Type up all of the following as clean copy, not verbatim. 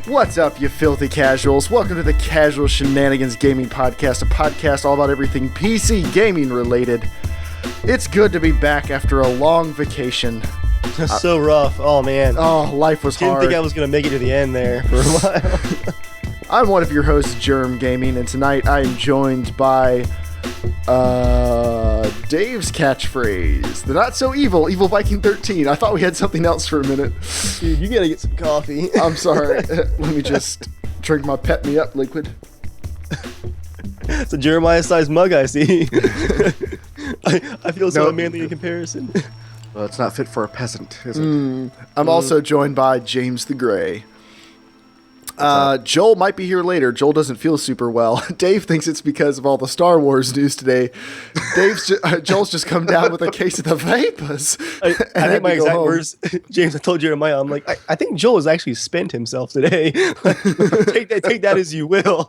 What's up, you filthy casuals? Welcome to the Casual Shenanigans Gaming Podcast, a podcast all about everything PC gaming related. It's good to be back after a long vacation. So rough. Oh, man. Oh, life was hard. Didn't think I was going to make it to the end there for a while. I'm one of your hosts, Germ Gaming, and tonight I am joined by Dave's catchphrase, the not so evil Viking 13. I thought we had something else for a minute. Dude, you gotta get some coffee. I'm sorry. Let me just drink my pep me up liquid. It's a Jeremiah-sized mug, I see. I feel so manly in comparison. Well, it's not fit for a peasant, is it? I'm also joined by James the Gray. Joel might be here later. Joel doesn't feel super well. Dave thinks it's because of all the Star Wars news today. Joel's just come down with a case of the vapors. I think my exact words, James, I told Jeremiah, I'm like, I think Joel has actually spent himself today. Take that as you will.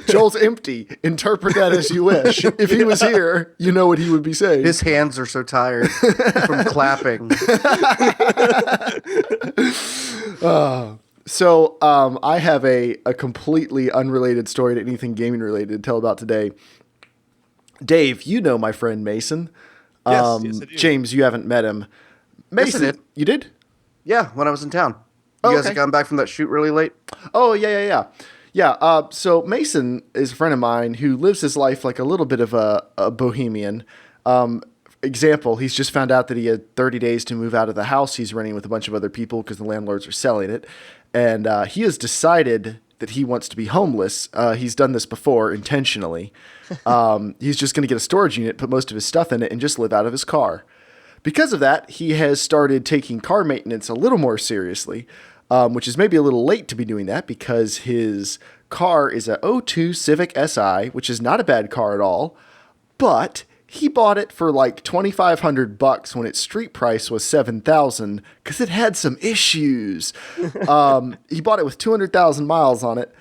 Joel's empty. Interpret that as you wish. If he was here, you know what he would be saying. His hands are so tired from clapping. So I have a completely unrelated story to anything gaming related to tell about today. Dave, you know my friend Mason. Yes, I do. James, you haven't met him. Mason, Yes, I did. You did? Yeah, when I was in town. You guys okay. had gotten back from that shoot really late? Oh, yeah. So Mason is a friend of mine who lives his life like a little bit of a bohemian. Example, he's just found out that he had 30 days to move out of the house he's renting with a bunch of other people because the landlords are selling it. And he has decided that he wants to be homeless. He's done this before intentionally. He's just going to get a storage unit, put most of his stuff in it, and just live out of his car. Because of that, he has started taking car maintenance a little more seriously, which is maybe a little late to be doing that because his car is a '02 Civic Si, which is not a bad car at all, but he bought it for like $2,500 when its street price was $7,000 because it had some issues. He bought it with 200,000 miles on it,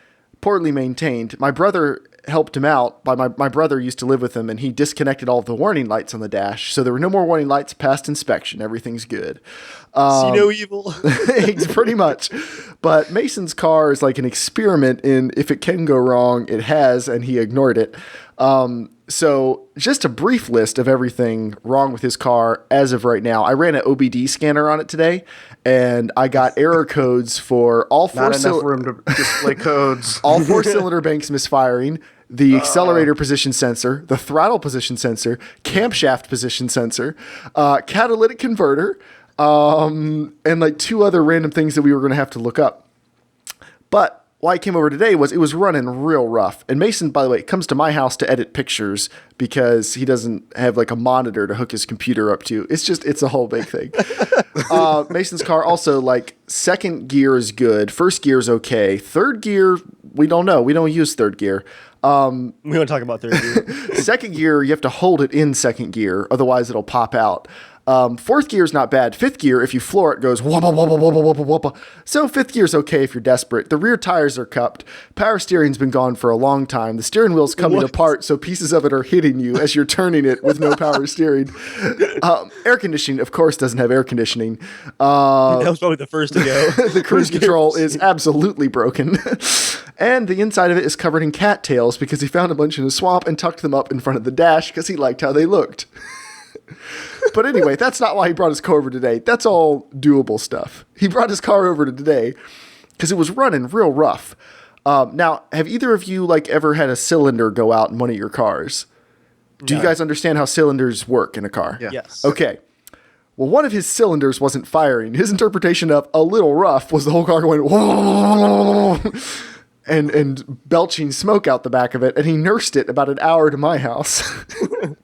poorly maintained. My brother helped him out. My brother used to live with him, and he disconnected all of the warning lights on the dash, so there were no more warning lights past inspection. Everything's good. See no evil. Pretty much. But Mason's car is like an experiment in if it can go wrong, it has, and he ignored it. So just a brief list of everything wrong with his car as of right now. I ran an OBD scanner on it today, and I got error codes for all four. Not enough room to display codes. All four cylinder banks misfiring, the accelerator position sensor, the throttle position sensor, camshaft position sensor, catalytic converter, and like two other random things that we were going to have to look up. But why I came over today was it was running real rough. And Mason, by the way, comes to my house to edit pictures because he doesn't have like a monitor to hook his computer up to. It's a whole big thing. Mason's car also, like, second gear is good. First gear is okay. Third gear, we don't know. We don't use third gear. We don't talk about third gear. Second gear, you have to hold it in second gear. Otherwise, it'll pop out. Fourth gear is not bad. Fifth gear, if you floor it, goes wubba, wubba, wubba, wubba, wubba. So fifth gear is okay if you're desperate. The rear tires are cupped. Power steering's been gone for a long time. The steering wheel's coming apart, so pieces of it are hitting you as you're turning it with no power steering. Air conditioning, of course, doesn't have air conditioning. That was probably the first to go. The cruise control is absolutely broken. And the inside of it is covered in cattails because he found a bunch in a swamp and tucked them up in front of the dash because he liked how they looked. But anyway, that's not why he brought his car over today. That's all doable stuff. He brought his car over to today because it was running real rough. Now, have either of you like ever had a cylinder go out in one of your cars? Do you guys understand how cylinders work in a car? Yeah. Yes. Okay. Well, one of his cylinders wasn't firing. His interpretation of a little rough was the whole car going whoa, and belching smoke out the back of it, and he nursed it about an hour to my house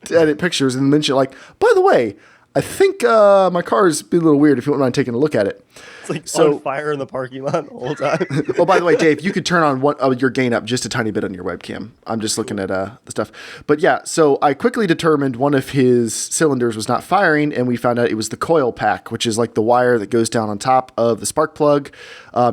to edit pictures and mention, like, by the way, I think my car's been a little weird if you wouldn't mind taking a look at it. It's like on fire in the parking lot the whole time. Oh, by the way, Dave, you could turn on your gain up just a tiny bit on your webcam. I'm just looking at the stuff. But yeah, so I quickly determined one of his cylinders was not firing, and we found out it was the coil pack, which is like the wire that goes down on top of the spark plug,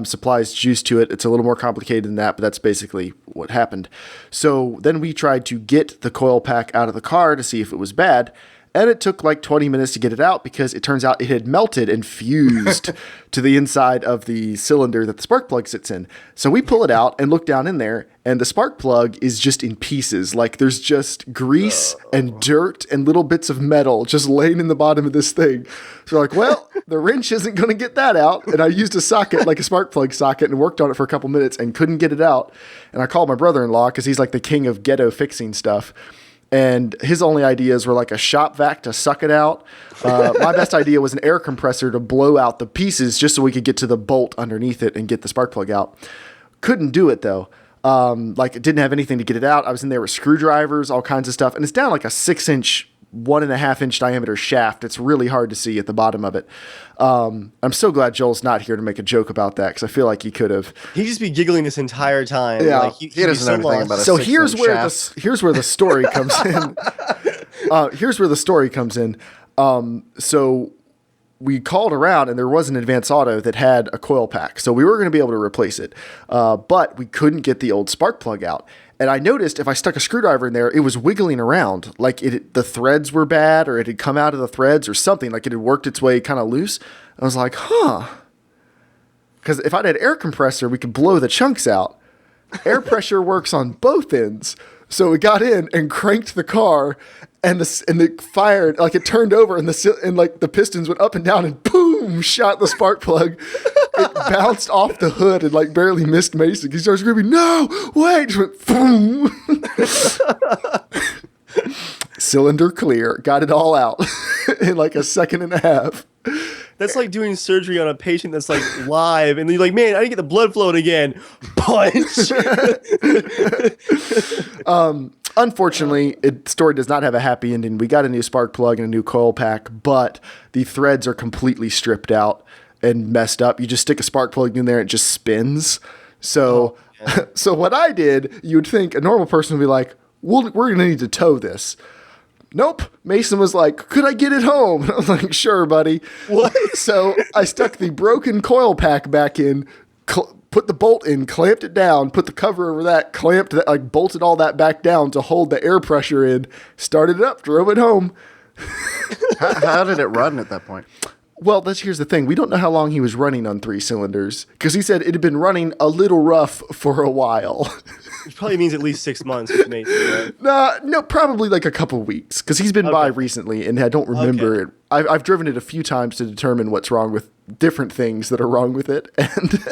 supplies juice to it. It's a little more complicated than that, but that's basically what happened. So then we tried to get the coil pack out of the car to see if it was bad. And it took like 20 minutes to get it out because it turns out it had melted and fused to the inside of the cylinder that the spark plug sits in. So we pull it out and look down in there, and the spark plug is just in pieces. Like there's just grease and dirt and little bits of metal just laying in the bottom of this thing. So we're like, well, the wrench isn't going to get that out. And I used a socket, like a spark plug socket, and worked on it for a couple minutes and couldn't get it out. And I called my brother-in-law because he's like the king of ghetto fixing stuff. And his only ideas were like a shop vac to suck it out. My best idea was an air compressor to blow out the pieces just so we could get to the bolt underneath it and get the spark plug out. Couldn't do it though. Like it didn't have anything to get it out. I was in there with screwdrivers, all kinds of stuff. And it's down like a 6-inch, 1.5-inch diameter shaft. It's really hard to see at the bottom of it. I'm so glad Joel's not here to make a joke about that because I feel like he could have. He'd just be giggling this entire time. Yeah. Like, He doesn't know anything about a So 6-inch here's where the story comes in. Here's where the story comes in. So we called around and there was an Advance Auto that had a coil pack. So we were going to be able to replace it. But we couldn't get the old spark plug out. And I noticed if I stuck a screwdriver in there, it was wiggling around. Like the threads were bad or it had come out of the threads or something. Like it had worked its way kind of loose. I was like, huh. Because if I'd had air compressor, we could blow the chunks out. Air pressure works on both ends. So we got in and cranked the car and it fired, like it turned over and the pistons went up and down and boom, shot the spark plug. It bounced off the hood and like barely missed Mason. He started screaming, "No, wait!" Just went boom. Cylinder clear. Got it all out in like a second and a half. That's like doing surgery on a patient that's like live, and you're like, man, I didn't get the blood flowing again. Punch. Unfortunately, the story does not have a happy ending. We got a new spark plug and a new coil pack, but the threads are completely stripped out and messed up. You just stick a spark plug in there, it just spins. So, so what I did, you would think a normal person would be like, we're going to need to tow this. Nope. Mason was like, could I get it home? And I was like, sure, buddy. What? So I stuck the broken coil pack back in, put the bolt in, clamped it down, put the cover over that, clamped that, like bolted all that back down to hold the air pressure in, started it up, drove it home. How did it run at that point? Well, here's the thing. We don't know how long he was running on 3 cylinders because he said it had been running a little rough for a while. Which probably means at least 6 months with Mason, right? No, probably like a couple weeks because he's been by recently and I don't remember it. I've driven it a few times to determine what's wrong with different things that are wrong with it. And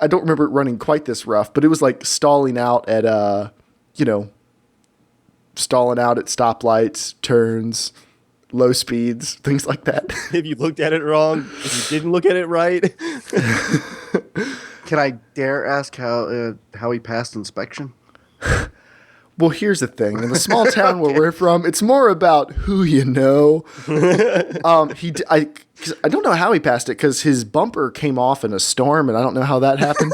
I don't remember it running quite this rough, but it was like stalling out at, stoplights, turns, low speeds, things like that. If you looked at it wrong, if you didn't look at it right. Can I dare ask how he passed inspection? Well, here's the thing. In the small town where we're from, it's more about who you know. I don't know how he passed it because his bumper came off in a storm, and I don't know how that happened.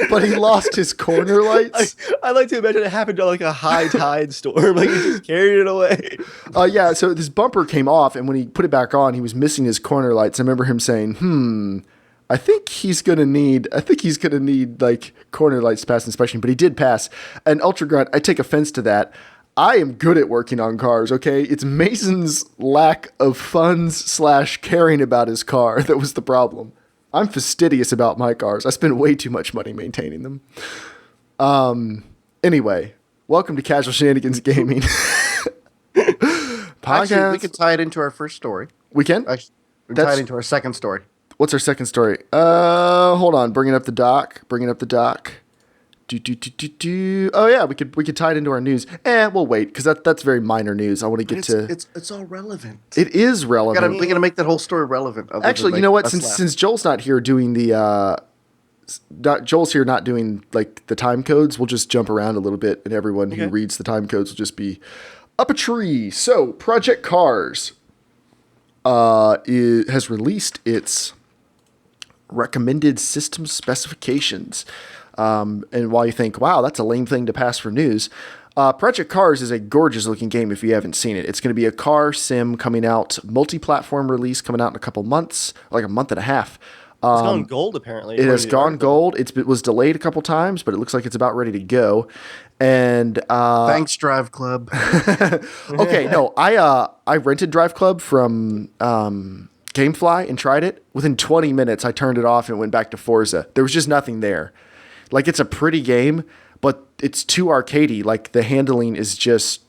But he lost his corner lights. I like to imagine it happened to like a high tide storm. Like he just carried it away. Yeah, so his bumper came off, and when he put it back on, he was missing his corner lights. I remember him saying, I think he's gonna need like corner lights to pass inspection, but he did pass. And Ultra Grunt, I take offense to that. I am good at working on cars, okay? It's Mason's lack of funds / caring about his car that was the problem. I'm fastidious about my cars. I spend way too much money maintaining them. Anyway, welcome to Casual Shenanigans Gaming. Actually, we could tie it into our first story. We can? Actually, we can tie it into our second story. What's our second story? Hold on. Bringing up the doc. Oh yeah, we could tie it into our news. We'll wait because that's very minor news. I want to get to. It's all relevant. It is relevant. We gotta make that whole story relevant. Actually, you know what? Since Joel's not here doing Joel's here not doing like the time codes, we'll just jump around a little bit, and everyone who reads the time codes will just be up a tree. So, Project Cars has released its recommended system specifications. And while you think, wow, that's a lame thing to pass for news, Project Cars is a gorgeous looking game if you haven't seen it. It's going to be a car sim coming out, multi-platform release coming out in a couple months, like a month and a half. It's gone gold, apparently. It has gone gold. It was delayed a couple times, but it looks like it's about ready to go. And Thanks, Drive Club. okay, no, I rented Drive Club from GameFly and tried it. Within 20 minutes, I turned it off and went back to Forza. There was just nothing there. Like, it's a pretty game, but it's too arcadey. Like, the handling is just,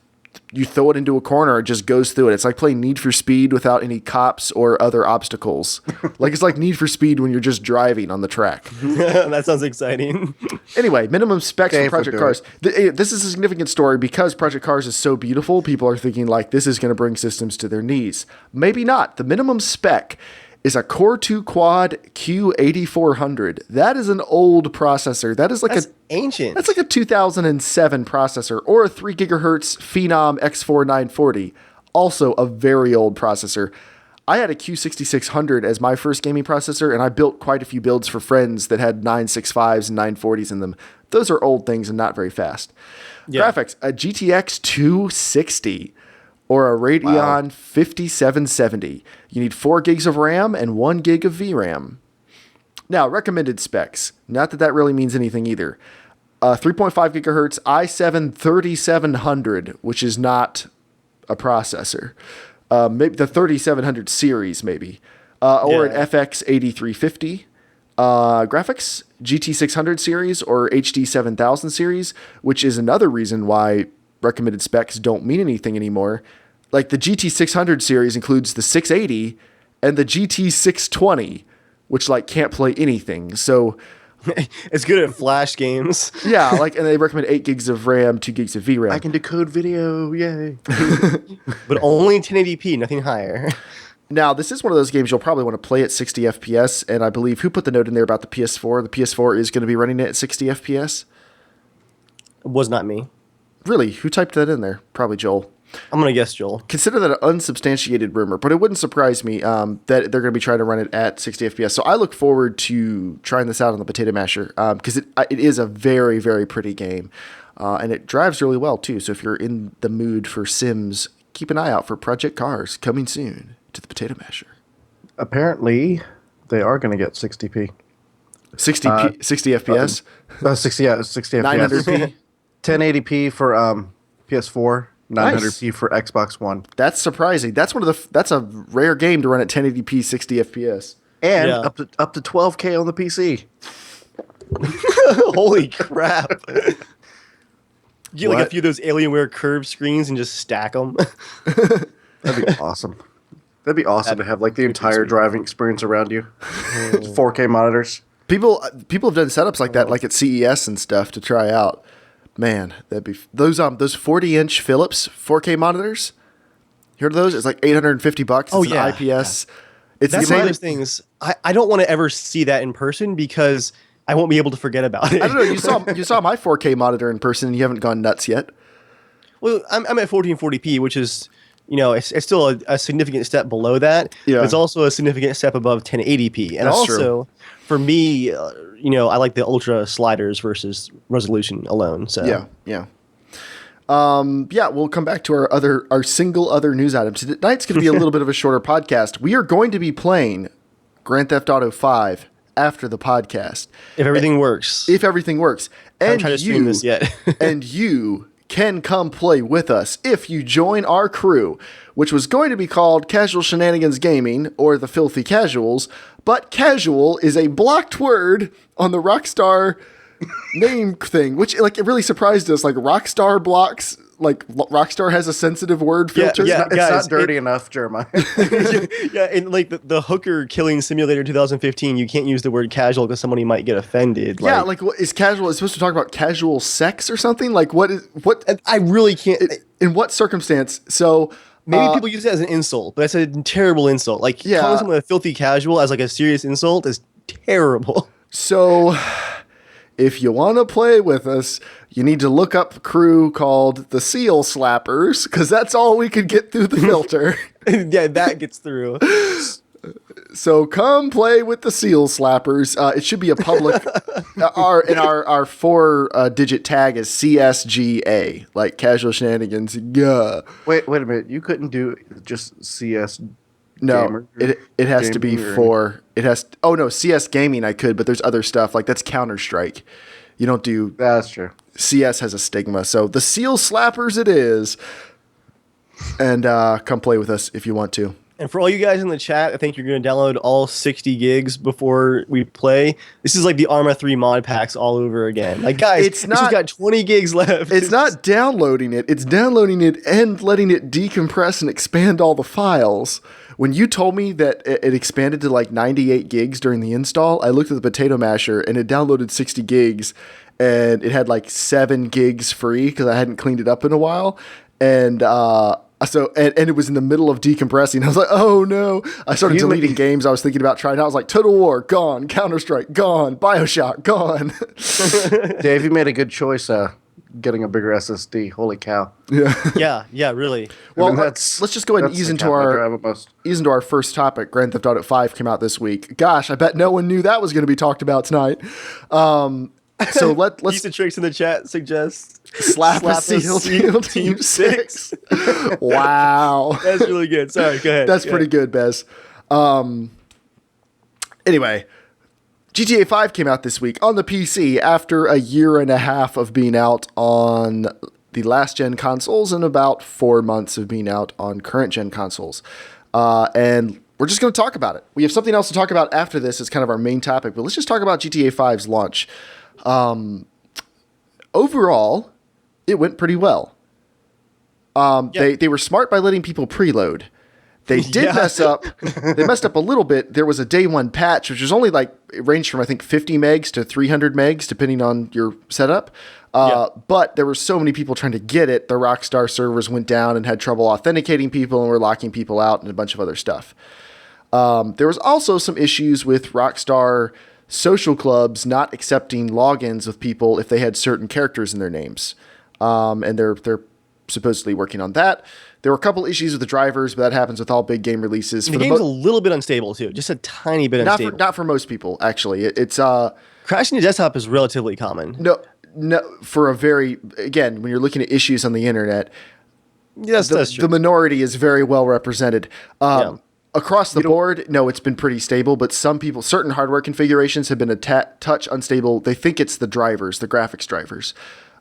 you throw it into a corner, it just goes through it. It's like playing Need for Speed without any cops or other obstacles. Like, it's like Need for Speed when you're just driving on the track. That sounds exciting. Anyway, minimum specs for Project Cars. This is a significant story because Project Cars is so beautiful. People are thinking, like, this is going to bring systems to their knees. Maybe not. The minimum spec is a Core 2 Quad Q8400. That is an old processor. That's ancient. That's like a 2007 processor, or a 3 gigahertz Phenom X4 940. Also a very old processor. I had a Q6600 as my first gaming processor, and I built quite a few builds for friends that had 965s and 940s in them. Those are old things and not very fast. Yeah. Graphics, a GTX 260 or a Radeon 5770. You need 4 gigs of RAM and 1 gig of VRAM. Now, recommended specs. Not that that really means anything either. 3.5 gigahertz i7 3700, which is not a processor. Maybe the 3700 series, maybe. Or an FX 8350. Graphics, GT600 series or HD 7000 series, which is another reason why recommended specs don't mean anything anymore. Like, the GT600 series includes the 680 and the GT620, which, like, can't play anything. So it's good at Flash games. Yeah, like, and they recommend 8 gigs of RAM, 2 gigs of VRAM. I can decode video, yay. But only 1080p, nothing higher. Now, this is one of those games you'll probably want to play at 60 FPS, and I believe, who put the note in there about the PS4? The PS4 is going to be running it at 60 FPS? It was not me. Really? Who typed that in there? Probably Joel. I'm going to guess Joel. Consider that an unsubstantiated rumor, but it wouldn't surprise me that they're going to be trying to run it at 60 FPS. So I look forward to trying this out on the Potato Masher because it is a very, very pretty game. And it drives really well, too. So if you're in the mood for Sims, keep an eye out for Project Cars coming soon to the Potato Masher. Apparently, they are going to get 60p. 60 FPS? 60 FPS. 900p? 1080p for PS4. 900p for Xbox One. That's surprising. That's a rare game to run at 1080p 60 FPS. And up to 12K on the PC. Holy crap. Get like a few of those Alienware curved screens and just stack them. That'd be awesome. That'd be awesome to have like the entire driving experience around you. 4K monitors. People have done setups like that, like at CES and stuff, to try out. Man, that'd be those 40-inch Philips 4K monitors. You heard of those? It's like $850. It's an IPS. Yeah. It's That's one of those things. I don't want to ever see that in person because I won't be able to forget about it. I don't know. You saw my 4K monitor in person, and you haven't gone nuts yet. Well, I'm at 1440p, which is, it's still a significant step below that. Yeah. But it's also a significant step above 1080p. And That's true. For me, I like the ultra sliders versus resolution alone. So yeah. We'll come back to our single other news item. Tonight's going to be a little bit of a shorter podcast. We are going to be playing Grand Theft Auto 5 after the podcast. If everything works. If everything works. I haven't tried to stream this yet. And you can come play with us if you join our crew, which was going to be called Casual Shenanigans Gaming or the Filthy Casuals, but casual is a blocked word on the Rockstar name thing, which it really surprised us. Like, Rockstar blocks, like Rockstar has a sensitive word filter. It's not dirty enough, Jeremiah. And like the hooker killing simulator 2015, you can't use the word casual because somebody might get offended. Yeah, like what is casual? It's supposed to talk about casual sex or something? Like what? I really can't. In what circumstance? So maybe people use it as an insult, but that's a terrible insult. Like calling someone a filthy casual as like a serious insult is terrible. So if you want to play with us, you need to look up a crew called the Seal Slappers, because that's all we could get through the filter. Yeah, that gets through. So come play with the Seal Slappers. It should be a public. our 4-digit tag is CSGA, like Casual Shenanigans. Yeah. Wait a minute. You couldn't do just CSGA? No, gamer? it has to be Gaming or- for it has. Oh no, CS gaming I could, but there's other stuff like that's Counter Strike. You don't do That's true. CS has a stigma, so the Seal Slappers it is. And come play with us if you want to. And for all you guys in the chat, I think you're going to download all 60 gigs before we play. This is like the Arma 3 mod packs all over again. Like, guys, It's it's just got 20 gigs left. It's not downloading it. It's downloading it and letting it decompress and expand all the files. When you told me that it expanded to like 98 gigs during the install, I looked at the potato masher and it downloaded 60 gigs and it had like 7 gigs free because I hadn't cleaned it up in a while. And it was in the middle of decompressing. I was like, oh no. I started deleting games I was thinking about trying out. I was like, Total War, gone. Counter-Strike, gone. BioShock, gone. Dave, you made a good choice getting a bigger SSD. Holy cow. Yeah, really. Well, I mean, let's just go ahead and that's ease the into cap I drive at most. our first topic. Grand Theft Auto 5 came out this week. Gosh, I bet no one knew that was going to be talked about tonight. So let's Piece of tricks in the chat suggests slap a seal team 6. Wow. That's really good. Sorry, go ahead. That's pretty good, Bez. Anyway, GTA 5 came out this week on the PC after a year and a half of being out on the last gen consoles and about 4 months of being out on current gen consoles. And we're just going to talk about it. We have something else to talk about after this. It's kind of our main topic, but let's just talk about GTA 5's launch. Overall, it went pretty well. They were smart by letting people preload. They did mess up. They messed up a little bit. There was a day one patch, which was only like, it ranged from I think 50 megs to 300 megs, depending on your setup. But there were so many people trying to get it. The Rockstar servers went down and had trouble authenticating people and were locking people out and a bunch of other stuff. There was also some issues with Rockstar social clubs not accepting logins with people if they had certain characters in their names. And they're supposedly working on that. There were a couple issues with the drivers, but that happens with all big game releases. The game's a little bit unstable too, just a tiny bit unstable. Not for most people, actually. It's crashing your desktop is relatively common. No, for a very, again, when you're looking at issues on the internet, Yes, that's true. the minority is very well represented. Across the board, no, it's been pretty stable, but certain hardware configurations have been a touch unstable. They think it's the drivers, the graphics drivers,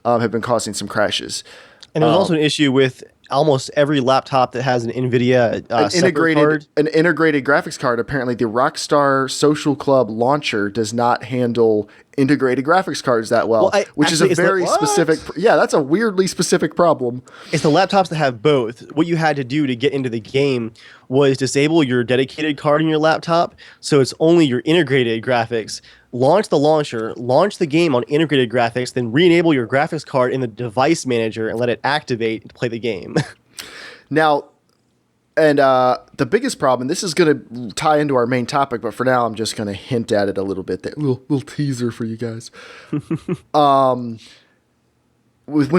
have been causing some crashes. And there's also an issue with almost every laptop that has an NVIDIA an integrated graphics card. Apparently, the Rockstar Social Club launcher does not handle integrated graphics cards that well, which is a very specific. Yeah, that's a weirdly specific problem. It's the laptops that have both. What you had to do to get into the game was disable your dedicated card in your laptop, so it's only your integrated graphics. Launch the launcher, launch the game on integrated graphics, then re-enable your graphics card in the device manager and let it activate to play the game. Now, and the biggest problem, this is going to tie into our main topic, but for now I'm just going to hint at it a little bit. That little teaser for you guys. When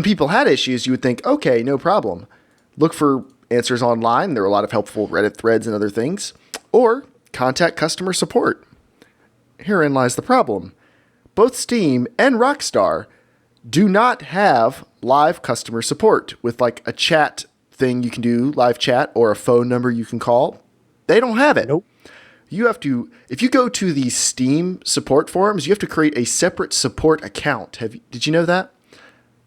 people had issues, you would think, okay, no problem. Look for answers online. There are a lot of helpful Reddit threads and other things. Or contact customer support. Herein lies the problem. Both Steam and Rockstar do not have live customer support with like a chat thing you can do, live chat, or a phone number you can call. They don't have it. Nope. You have to, if you go to the Steam support forums, you have to create a separate support account. Did you know that?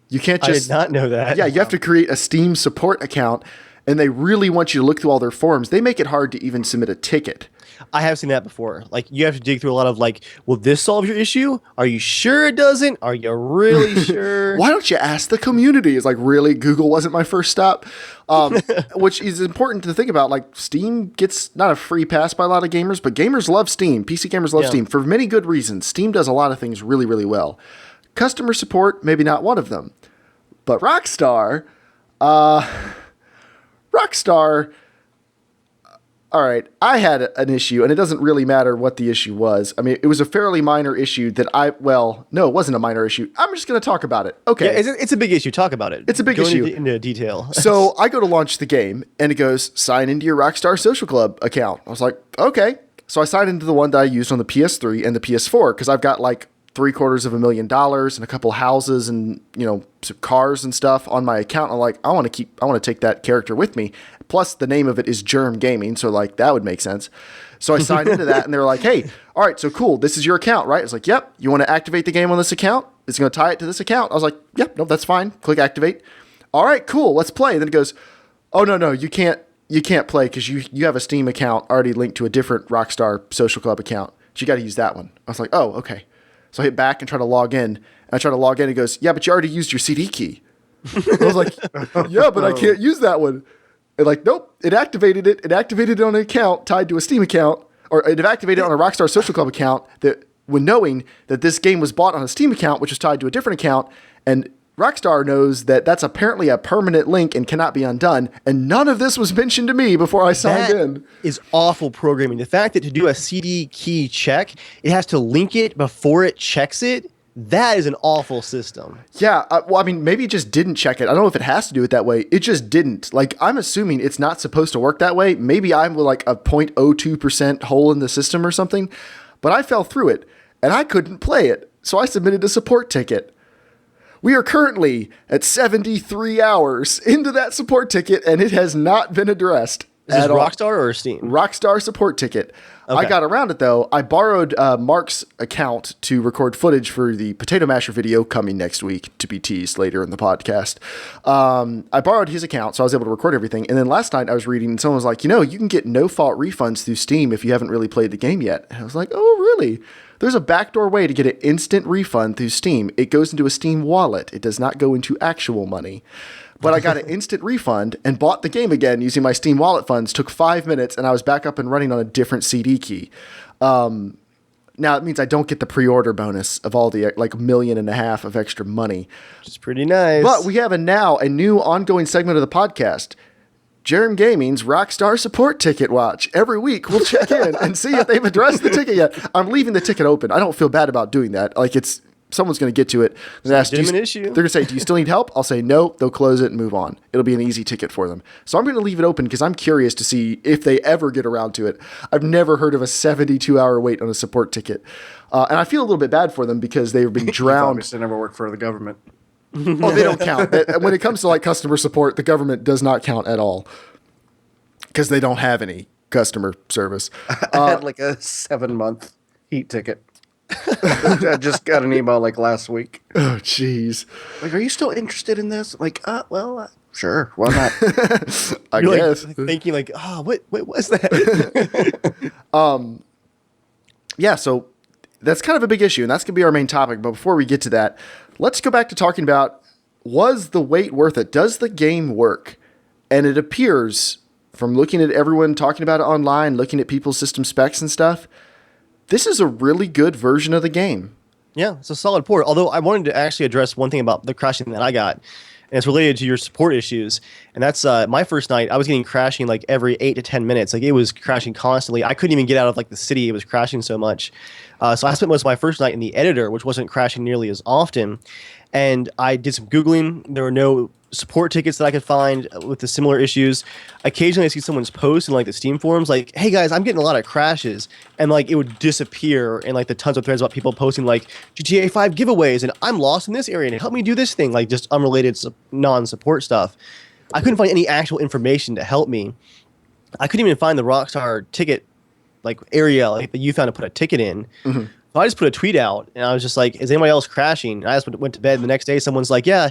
You can't just... I did not know that. Yeah, you have to create a Steam support account, and they really want you to look through all their forums. They make it hard to even submit a ticket. I have seen that before. Like, you have to dig through a lot of like, will this solve your issue? Are you sure it doesn't? Are you really sure? Why don't you ask the community? It's like, really? Google wasn't my first stop? Which is important to think about. Like, Steam gets not a free pass by a lot of gamers, but gamers love Steam. PC gamers love Steam for many good reasons. Steam does a lot of things really, really well. Customer support, maybe not one of them. But Rockstar, all right, I had an issue, and it doesn't really matter what the issue was. I mean, it was a fairly minor issue that no, it wasn't a minor issue. I'm just going to talk about it. Okay. Yeah, it's a big issue. Talk about it. It's a big issue. Into detail. So I go to launch the game, and it goes, sign into your Rockstar Social Club account. I was like, okay. So I signed into the one that I used on the PS3 and the PS4, because I've got like $750,000 and a couple houses and, some cars and stuff on my account. I'm like, I want to take that character with me. Plus the name of it is Germ Gaming. So like that would make sense. So I signed into that and they were like, hey, all right, so cool. This is your account, right? It's like, yep. You want to activate the game on this account? It's going to tie it to this account. I was like, yep, no, that's fine. Click activate. All right, cool. Let's play. And then it goes, oh, no, you can't play because you have a Steam account already linked to a different Rockstar Social Club account. So you got to use that one. I was like, oh, okay. So I hit back and try to log in. And I try to log in. It goes, yeah, but you already used your CD key. I was like, yeah, but I can't use that one. And like, nope, it activated it. It activated it on an account tied to a Steam account, or it activated it on a Rockstar Social Club account that when knowing that this game was bought on a Steam account, which was tied to a different account. And Rockstar knows that that's apparently a permanent link and cannot be undone. And none of this was mentioned to me before I signed in. That is awful programming. The fact that to do a CD key check, it has to link it before it checks it. That is an awful system. Yeah. Well, I mean, maybe it just didn't check it. I don't know if it has to do it that way. It just didn't. Like, I'm assuming it's not supposed to work that way. Maybe I'm like a 0.02% hole in the system or something. But I fell through it and I couldn't play it. So I submitted a support ticket. We are currently at 73 hours into that support ticket, and it has not been addressed. Is this Rockstar or Steam? Rockstar support ticket. Okay. I got around it, though. I borrowed Mark's account to record footage for the Potato Masher video coming next week, to be teased later in the podcast. I borrowed his account, so I was able to record everything. And then last night I was reading, and someone was like, you can get no-fault refunds through Steam if you haven't really played the game yet. And I was like, oh, really? There's a backdoor way to get an instant refund through Steam. It goes into a Steam wallet. It does not go into actual money. But I got an instant refund and bought the game again using my Steam wallet funds. Took 5 minutes, and I was back up and running on a different CD key. Now, it means I don't get the pre-order bonus of all the like $1.5 million of extra money. Which is pretty nice. But we have a new ongoing segment of the podcast. Jerem Gaming's Rockstar Support Ticket Watch. Every week we'll check in and see if they've addressed the ticket yet. I'm leaving the ticket open. I don't feel bad about doing that. Like someone's going to get to it. And ask, issue. They're going to say, do you still need help? I'll say no. They'll close it and move on. It'll be an easy ticket for them. So I'm going to leave it open because I'm curious to see if they ever get around to it. I've never heard of a 72-hour wait on a support ticket. And I feel a little bit bad for them because they've been drowned. Obviously never worked for the government. Oh, they don't count. When it comes to like customer support, the government does not count at all. Because they don't have any customer service. I had like a 7-month heat ticket. I just got an email like last week. Oh, jeez. Like, are you still interested in this? Like, sure. Why not? I guess. Like, thinking like, what was that? Yeah, so that's kind of a big issue, and that's going to be our main topic. But before we get to that, let's go back to talking about, was the wait worth it? Does the game work? And it appears, from looking at everyone talking about it online, looking at people's system specs and stuff, this is a really good version of the game. Yeah, it's a solid port. Although I wanted to actually address one thing about the crashing that I got, and it's related to your support issues. And that's my first night. I was getting crashing like every 8 to 10 minutes. Like it was crashing constantly. I couldn't even get out of like the city. It was crashing so much. So I spent most of my first night in the editor, which wasn't crashing nearly as often. And I did some Googling. There were no support tickets that I could find with the similar issues. Occasionally I see someone's post in like the Steam forums like, hey guys, I'm getting a lot of crashes, and like it would disappear in like the tons of threads about people posting like GTA 5 giveaways and I'm lost in this area and help me do this thing, like just unrelated non-support stuff. I couldn't find any actual information to help me. I couldn't even find the Rockstar ticket like area like that you found to put a ticket in. Mm-hmm. So I just put a tweet out and I was just like, is anybody else crashing? And I just went to bed, and the next day someone's like, yeah,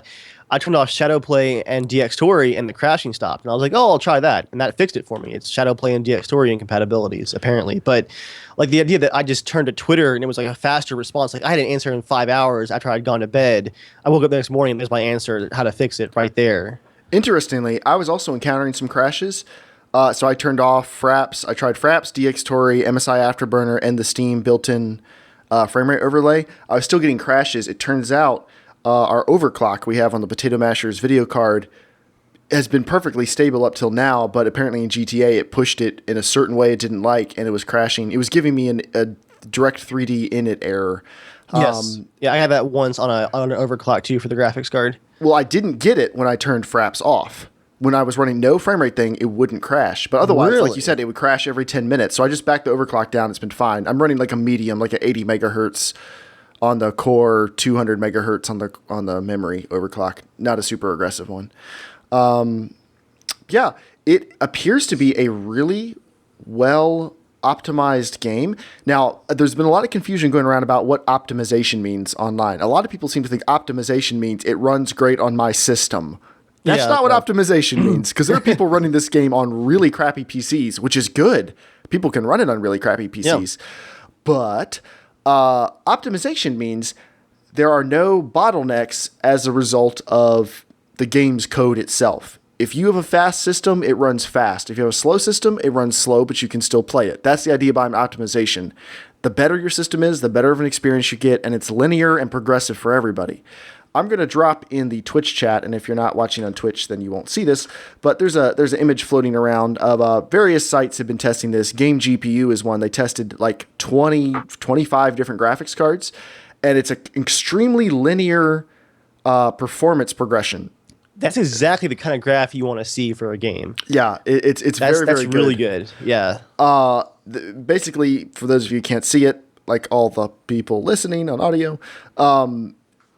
I turned off Shadowplay and DxTory and the crashing stopped. And I was like, oh, I'll try that. And that fixed it for me. It's Shadowplay and DxTory incompatibilities, apparently. But like the idea that I just turned to Twitter and it was like a faster response. Like I had an answer in 5 hours after I'd gone to bed. I woke up the next morning and there's my answer, how to fix it right there. Interestingly, I was also encountering some crashes. So I turned off Fraps. I tried Fraps, DxTory, MSI Afterburner, and the Steam built-in frame rate overlay. I was still getting crashes. It turns out our overclock we have on the Potato Masher's video card has been perfectly stable up till now, but apparently in GTA it pushed it in a certain way it didn't like, and it was crashing. It was giving me a direct 3D init error. Yes. Yeah, I had that once on an overclock too for the graphics card. Well, I didn't get it when I turned Fraps off. When I was running no frame rate thing, it wouldn't crash. But otherwise, like you said, it would crash every 10 minutes. So I just backed the overclock down. It's been fine. I'm running like a medium, like an 80 megahertz on the core 200 megahertz on the memory overclock, not a super aggressive one. Yeah, it appears to be a really well optimized game. Now, there's been a lot of confusion going around about what optimization means online. A lot of people seem to think optimization means it runs great on my system. That's not what optimization means, because there are people running this game on really crappy PCs, which is good. People can run it on really crappy PCs. Yeah. But optimization means there are no bottlenecks as a result of the game's code itself. If you have a fast system, it runs fast. If you have a slow system, it runs slow, but you can still play it. That's the idea behind optimization. The better your system is, the better of an experience you get, and it's linear and progressive for everybody. I'm going to drop in the Twitch chat, and if you're not watching on Twitch, then you won't see this, but there's an image floating around of various sites have been testing this. Game GPU is one. They tested like 25 different graphics cards, and it's an extremely linear performance progression. That's exactly the kind of graph you want to see for a game. Yeah, it's very, very good. That's really good. Yeah. Basically, for those of you who can't see it, like all the people listening on audio,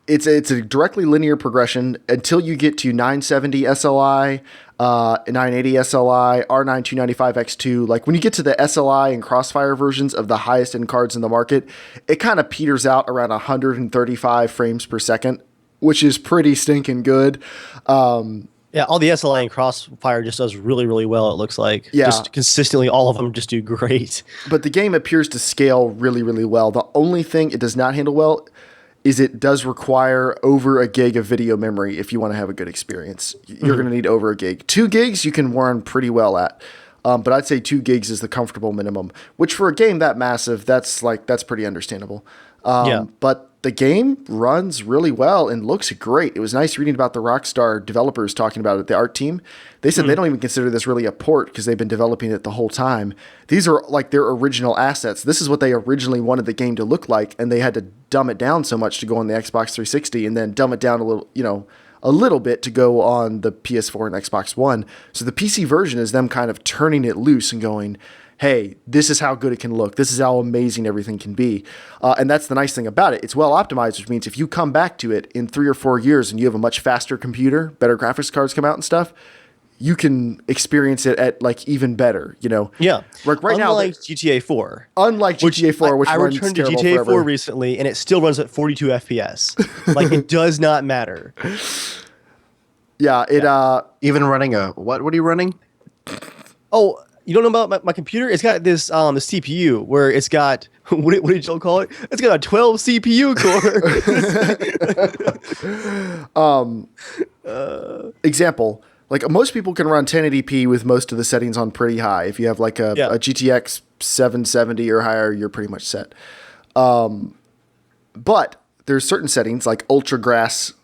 it's a directly linear progression until you get to 970 SLI, 980 SLI, R9 295X2. Like when you get to the SLI and Crossfire versions of the highest end cards in the market, it kind of peters out around 135 frames per second, which is pretty stinking good. Yeah, all the SLI and Crossfire just does really, really well, it looks like. Yeah. Just consistently, all of them just do great. But the game appears to scale really, really well. The only thing it does not handle well is it does require over a gig of video memory if you want to have a good experience. You're going to need over a gig. 2 gigs you can run pretty well at. But I'd say 2 gigs is the comfortable minimum, which for a game that massive, that's pretty understandable. But the game runs really well and looks great. It was nice reading about the Rockstar developers talking about it, the art team. They said they don't even consider this really a port because they've been developing it the whole time. These are like their original assets. This is what they originally wanted the game to look like, and they had to dumb it down so much to go on the Xbox 360 and then dumb it down a little bit to go on the PS4 and Xbox One. So the PC version is them kind of turning it loose and going, hey, this is how good it can look. This is how amazing everything can be. And that's the nice thing about it. It's well optimized, which means if you come back to it in 3 or 4 years and you have a much faster computer, better graphics cards come out and stuff, you can experience it at like even better, Yeah. Like right unlike GTA 4. Unlike GTA 4, which I runs returned to terrible GTA 4 forever. recently, and it still runs at 42 FPS. Like, it does not matter. Yeah, it Even running what are you running? Oh, you don't know about my computer? It's got this the CPU where it's got what did Joel call it? It's got a 12 CPU core. example, like most people can run 1080p with most of the settings on pretty high. If you have like a GTX 770 or higher, you're pretty much set. But there's certain settings like ultra grass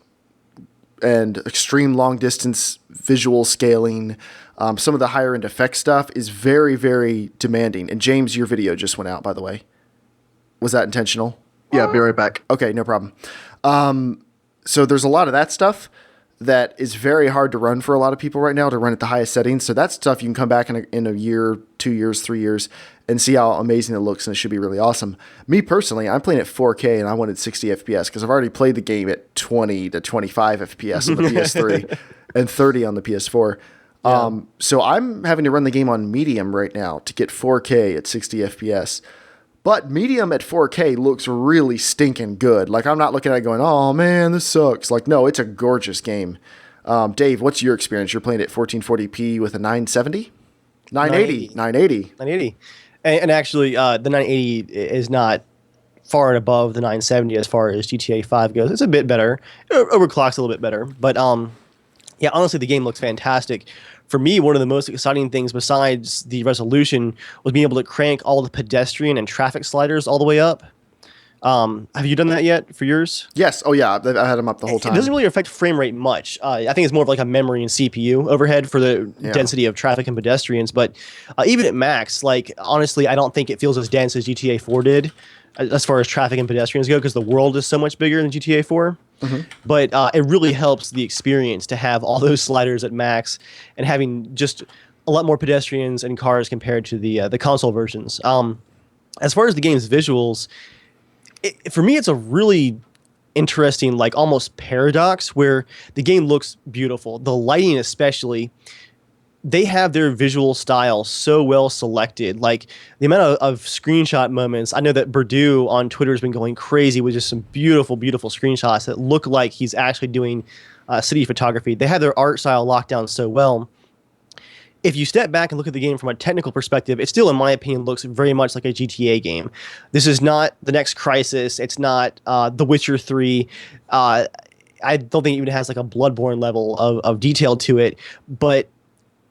and extreme long distance visual scaling. Some of the higher end effect stuff is very, very demanding. And James, your video just went out, by the way. Was that intentional? Yeah, be right back. Okay, no problem. So there's a lot of that stuff that is very hard to run for a lot of people right now to run at the highest settings. So that stuff you can come back in a year, 2 years, 3 years and see how amazing it looks, and it should be really awesome. Me personally, I'm playing at 4K and I wanted 60 FPS because I've already played the game at 20 to 25 FPS on the PS3 and 30 on the PS4. Yeah. So I'm having to run the game on medium right now to get 4K at 60 FPS. But medium at 4K looks really stinking good. Like, I'm not looking at it going, oh man, this sucks. Like, no, it's a gorgeous game. Dave, what's your experience? You're playing at 1440p with a 970? 980. And actually, the 980 is not far and above the 970 as far as GTA 5 goes. It's a bit better. It overclocks a little bit better. But yeah, honestly, the game looks fantastic. For me, one of the most exciting things besides the resolution was being able to crank all the pedestrian and traffic sliders all the way up. Have you done that yet for yours? Yes. Oh, yeah. I had them up the whole time. It doesn't really affect frame rate much. I think it's more of like a memory and CPU overhead for the density of traffic and pedestrians. But even at max, like, honestly, I don't think it feels as dense as GTA 4 did as far as traffic and pedestrians go, because the world is so much bigger than GTA 4. Mm-hmm. But it really helps the experience to have all those sliders at max and having just a lot more pedestrians and cars compared to the console versions. As far as the game's visuals, for me, it's a really interesting, like almost paradox where the game looks beautiful. The lighting, especially, they have their visual style so well selected. Like the amount of screenshot moments. I know that Purdue on Twitter has been going crazy with just some beautiful, beautiful screenshots that look like he's actually doing city photography. They have their art style locked down so well. If you step back and look at the game from a technical perspective, it still, in my opinion, looks very much like a GTA game. This is not the next Crysis. It's not The Witcher 3. I don't think it even has like a Bloodborne level of detail to it, but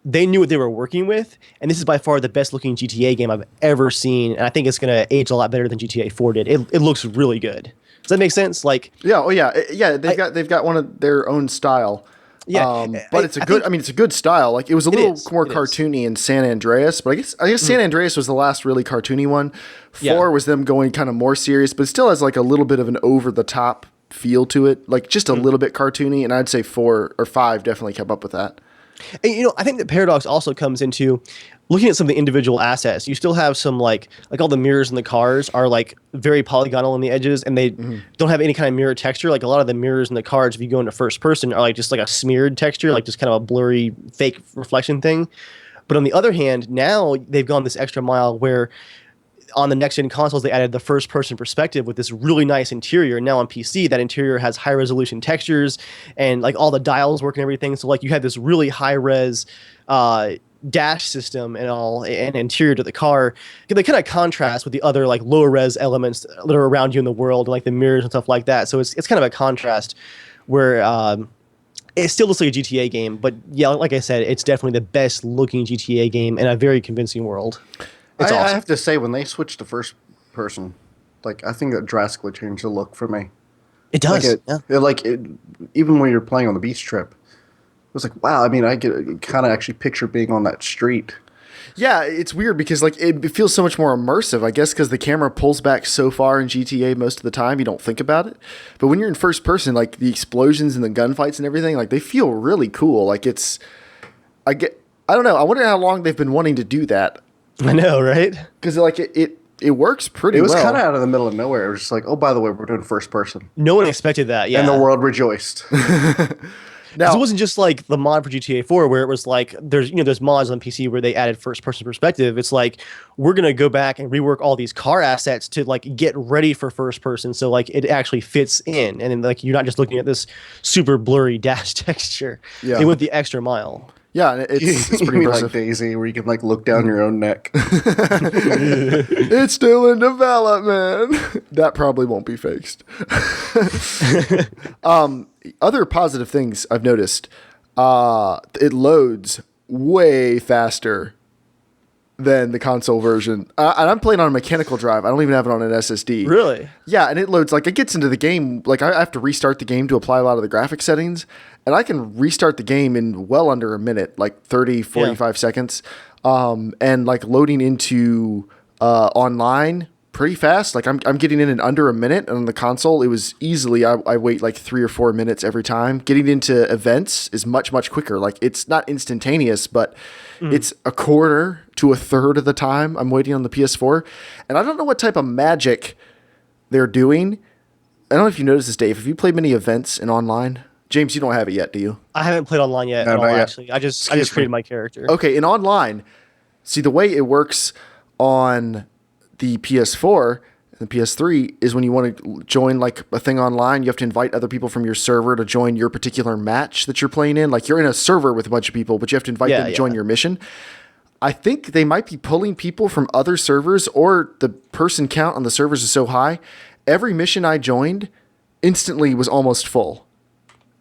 they knew what they were working with, and this is by far the best looking GTA game I've ever seen, and I think it's going to age a lot better than GTA 4 did. It looks really good. Does that make sense? Like, yeah, they've got one of their own style. Yeah, but it's a good style. Like it was a little more cartoony in San Andreas, but I guess San Andreas was the last really cartoony one. 4 was them going kind of more serious, but it still has like a little bit of an over the top feel to it, like just a little bit cartoony. And I'd say 4 or 5 definitely kept up with that. And, I think the paradox also comes into looking at some of the individual assets. You still have some like all the mirrors in the cars are like very polygonal on the edges, and they don't have any kind of mirror texture. Like a lot of the mirrors in the cars, if you go into first person, are like just like a smeared texture, like just kind of a blurry fake reflection thing. But on the other hand, now they've gone this extra mile where on the next-gen consoles, they added the first-person perspective with this really nice interior. Now on PC, that interior has high-resolution textures and like all the dials work and everything. So like you have this really high-res dash system and all, and interior to the car. They kind of contrast with the other like lower-res elements that are around you in the world, like the mirrors and stuff like that. So it's kind of a contrast where it still looks like a GTA game, but yeah, like I said, it's definitely the best-looking GTA game in a very convincing world. It's awesome. I have to say, when they switched to first person, like I think that drastically changed the look for me. It does. Even when you're playing on the beach trip, it was like, wow. I mean, I could kind of actually picture being on that street. Yeah, it's weird because like it feels so much more immersive, I guess, because the camera pulls back so far in GTA most of the time, you don't think about it. But when you're in first person, like the explosions and the gunfights and everything, like they feel really cool. Like I don't know. I wonder how long they've been wanting to do that. I know, right? Because like it works pretty well. It was kind of out of the middle of nowhere. It was just like, oh, by the way, we're doing first person. No one expected that, yeah. And the world rejoiced. Now, it wasn't just like the mod for GTA 4 where it was like there's mods on PC where they added first person perspective. It's like we're going to go back and rework all these car assets to like get ready for first person so like it actually fits in, and then like you're not just looking at this super blurry dash texture. Yeah. They went the extra mile. Yeah, it's pretty impressive. Like Daisy, where you can like look down your own neck. It's still in development. That probably won't be fixed. Other positive things I've noticed. It loads way faster than the console version. And I'm playing on a mechanical drive. I don't even have it on an SSD. Really? Yeah, and it loads, like, it gets into the game. Like, I have to restart the game to apply a lot of the graphic settings. And I can restart the game in well under a minute, like 30, 45 seconds. And, like, loading into online pretty fast. Like, I'm getting in under a minute. And on the console, it was easily, I wait, like, 3 or 4 minutes every time. Getting into events is much, much quicker. Like, it's not instantaneous, but it's a quarter to a third of the time I'm waiting on the PS4. And I don't know what type of magic they're doing. I don't know if you noticed this, Dave. Have you played many events in online? James, you don't have it yet, do you? I haven't played online yet at all, actually. I just created my character. Okay, in online, see, the way it works on the PS4 and the PS3 is when you want to join like a thing online, you have to invite other people from your server to join your particular match that you're playing in. Like you're in a server with a bunch of people, but you have to invite them to join your mission. I think they might be pulling people from other servers, or the person count on the servers is so high. Every mission I joined instantly was almost full.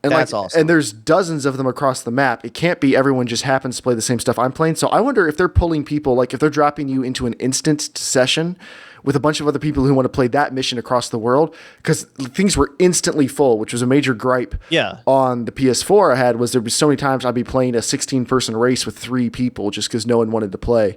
And that's awesome. And there's dozens of them across the map. It can't be everyone just happens to play the same stuff I'm playing. So I wonder if they're pulling people, like if they're dropping you into an instanced session with a bunch of other people who want to play that mission across the world, because things were instantly full, which was a major gripe on the PS4 I had, was there was so many times I'd be playing a 16-person race with 3 people just because no one wanted to play.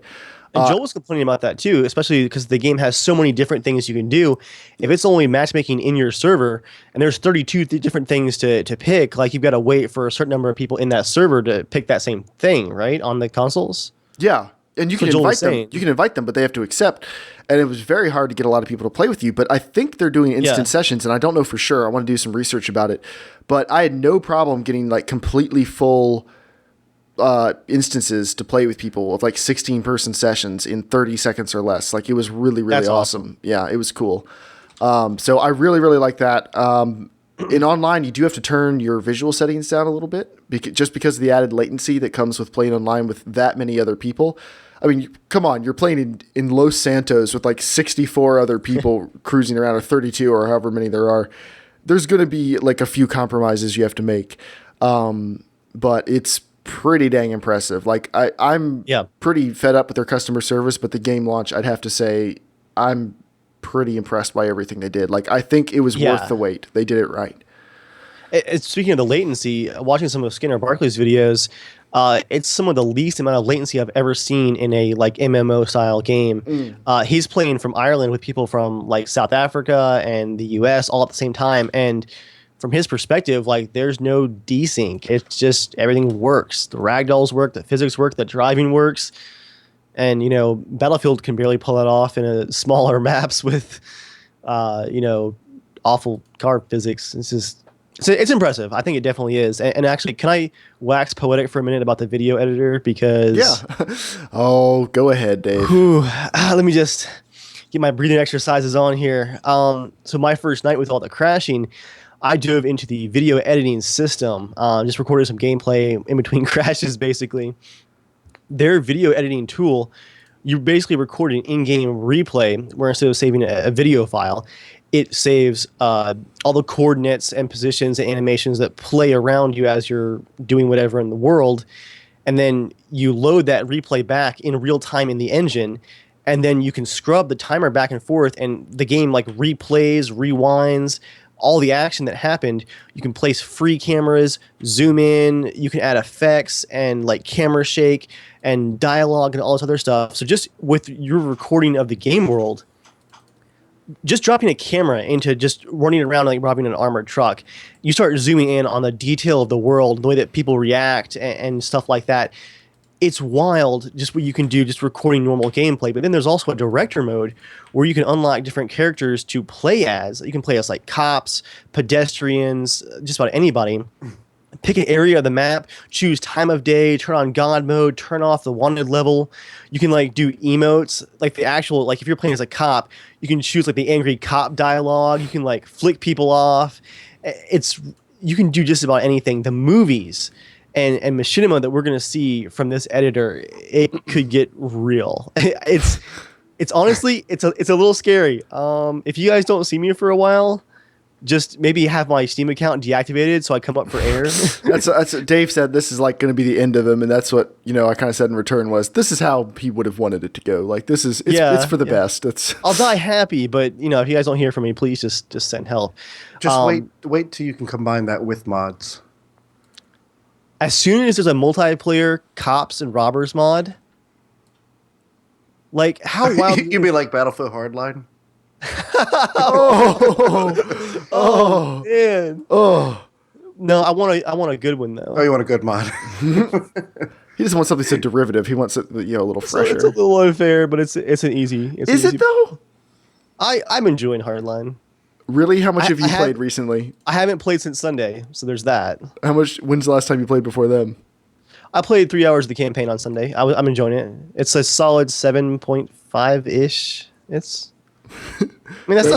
And Joel was complaining about that too, especially because the game has so many different things you can do. If it's only matchmaking in your server and there's 32 different things to pick, like you've got to wait for a certain number of people in that server to pick that same thing, right? On the consoles? Yeah. And you That's can what Joel invite was them. saying. You can invite them, but they have to accept. And it was very hard to get a lot of people to play with you. But I think they're doing instant sessions, and I don't know for sure. I want to do some research about it. But I had no problem getting like completely full instances to play with people of like 16-person sessions in 30 seconds or less. Like it was really, really awesome. Yeah, it was cool. So I really, really like that. In online, you do have to turn your visual settings down a little bit just because of the added latency that comes with playing online with that many other people. I mean, come on, you're playing in Los Santos with like 64 other people cruising around, or 32 or however many there are. There's going to be like a few compromises you have to make. But it's pretty dang impressive. Like I'm pretty fed up with their customer service, but the game launch, I'd have to say I'm pretty impressed by everything they did. Like I think it was worth the wait. They did it right. Speaking of the latency, watching some of Skinner Barkley's videos, it's some of the least amount of latency I've ever seen in a like MMO style game. He's playing from Ireland with people from like South Africa and the US all at the same time, and from his perspective, like there's no desync. It's just everything works. The ragdolls work, the physics work, the driving works. And, you know, Battlefield can barely pull it off in a smaller maps with, you know, awful car physics. It's impressive. I think it definitely is. And actually, can I wax poetic for a minute about the video editor? Because oh, go ahead, Dave. Let me just get my breathing exercises on here. So my first night with all the crashing, I dove into the video editing system, just recorded some gameplay in between crashes, basically. Their video editing tool, you basically record an in-game replay where instead of saving a video file, it saves all the coordinates and positions and animations that play around you as you're doing whatever in the world. And then you load that replay back in real time in the engine, and then you can scrub the timer back and forth, and the game like replays, rewinds, all the action that happened. You can place free cameras, zoom in, you can add effects and like camera shake and dialogue and all this other stuff. So just with your recording of the game world, just dropping a camera into just running around like robbing an armored truck, you start zooming in on the detail of the world, the way that people react and stuff like that. It's wild just what you can do just recording normal gameplay. But then there's also a director mode where you can unlock different characters to play as. You can play as like cops, pedestrians, just about anybody. Pick an area of the map, choose time of day, turn on God mode, turn off the wanted level. You can like do emotes, like the actual, like if you're playing as a cop, you can choose like the angry cop dialogue. You can like flick people off. You can do just about anything. The movies and machinima that we're going to see from this editor, it could get real. It's honestly, it's a little scary. If you guys don't see me for a while, just maybe have my Steam account deactivated so I come up for air. That's what Dave said. This is like going to be the end of him, and that's what I kind of said in return was this is how he would have wanted it to go. Like it's for the best. I'll die happy, but if you guys don't hear from me, please just send help. Just wait till you can combine that with mods. As soon as there's a multiplayer cops and robbers mod, like how wild you mean like Battlefield Hardline? oh man. Oh. No, I want a good one though. Oh, you want a good mod? He doesn't want something so derivative. He wants it, a little fresher. It's a little unfair, but it's an easy. Is it though? I'm enjoying Hardline. Really? How much have you played recently? I haven't played since Sunday, so there's that. When's the last time you played before them? I played 3 hours of the campaign on Sunday. I'm enjoying it. It's a solid 7.5-ish. That's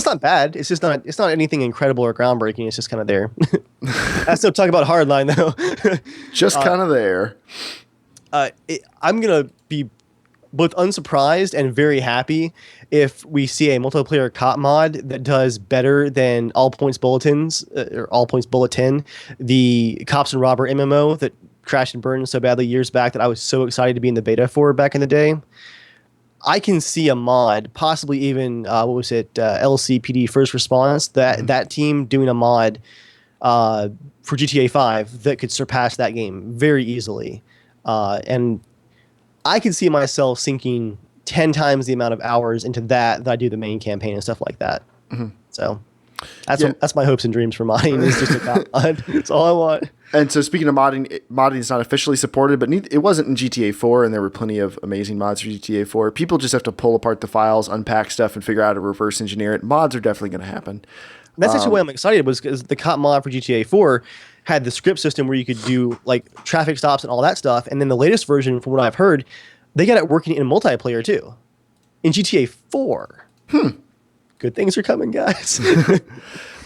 not bad. It's not anything incredible or groundbreaking. It's just kind of there. I still talk about Hardline though. Just kind of there. I'm gonna be both unsurprised and very happy if we see a multiplayer cop mod that does better than All Points Bulletins or All Points Bulletin, the Cops and Robber MMO that crashed and burned so badly years back that I was so excited to be in the beta for back in the day. I can see a mod, possibly even LCPD First Response, that team doing a mod for GTA 5 that could surpass that game very easily, and I could see myself sinking 10 times the amount of hours into that I do the main campaign and stuff like that. Mm-hmm. So that's my hopes and dreams for modding is just a cop mod. That's all I want. And so speaking of modding is not officially supported, but it wasn't in GTA 4, and there were plenty of amazing mods for GTA 4. People just have to pull apart the files, unpack stuff, and figure out how to reverse engineer it. Mods are definitely going to happen. That's actually why I'm excited, was because the cop mod for GTA 4 had the script system where you could do like traffic stops and all that stuff. And then the latest version, from what I've heard, they got it working in multiplayer too, in GTA 4. Good things are coming, guys.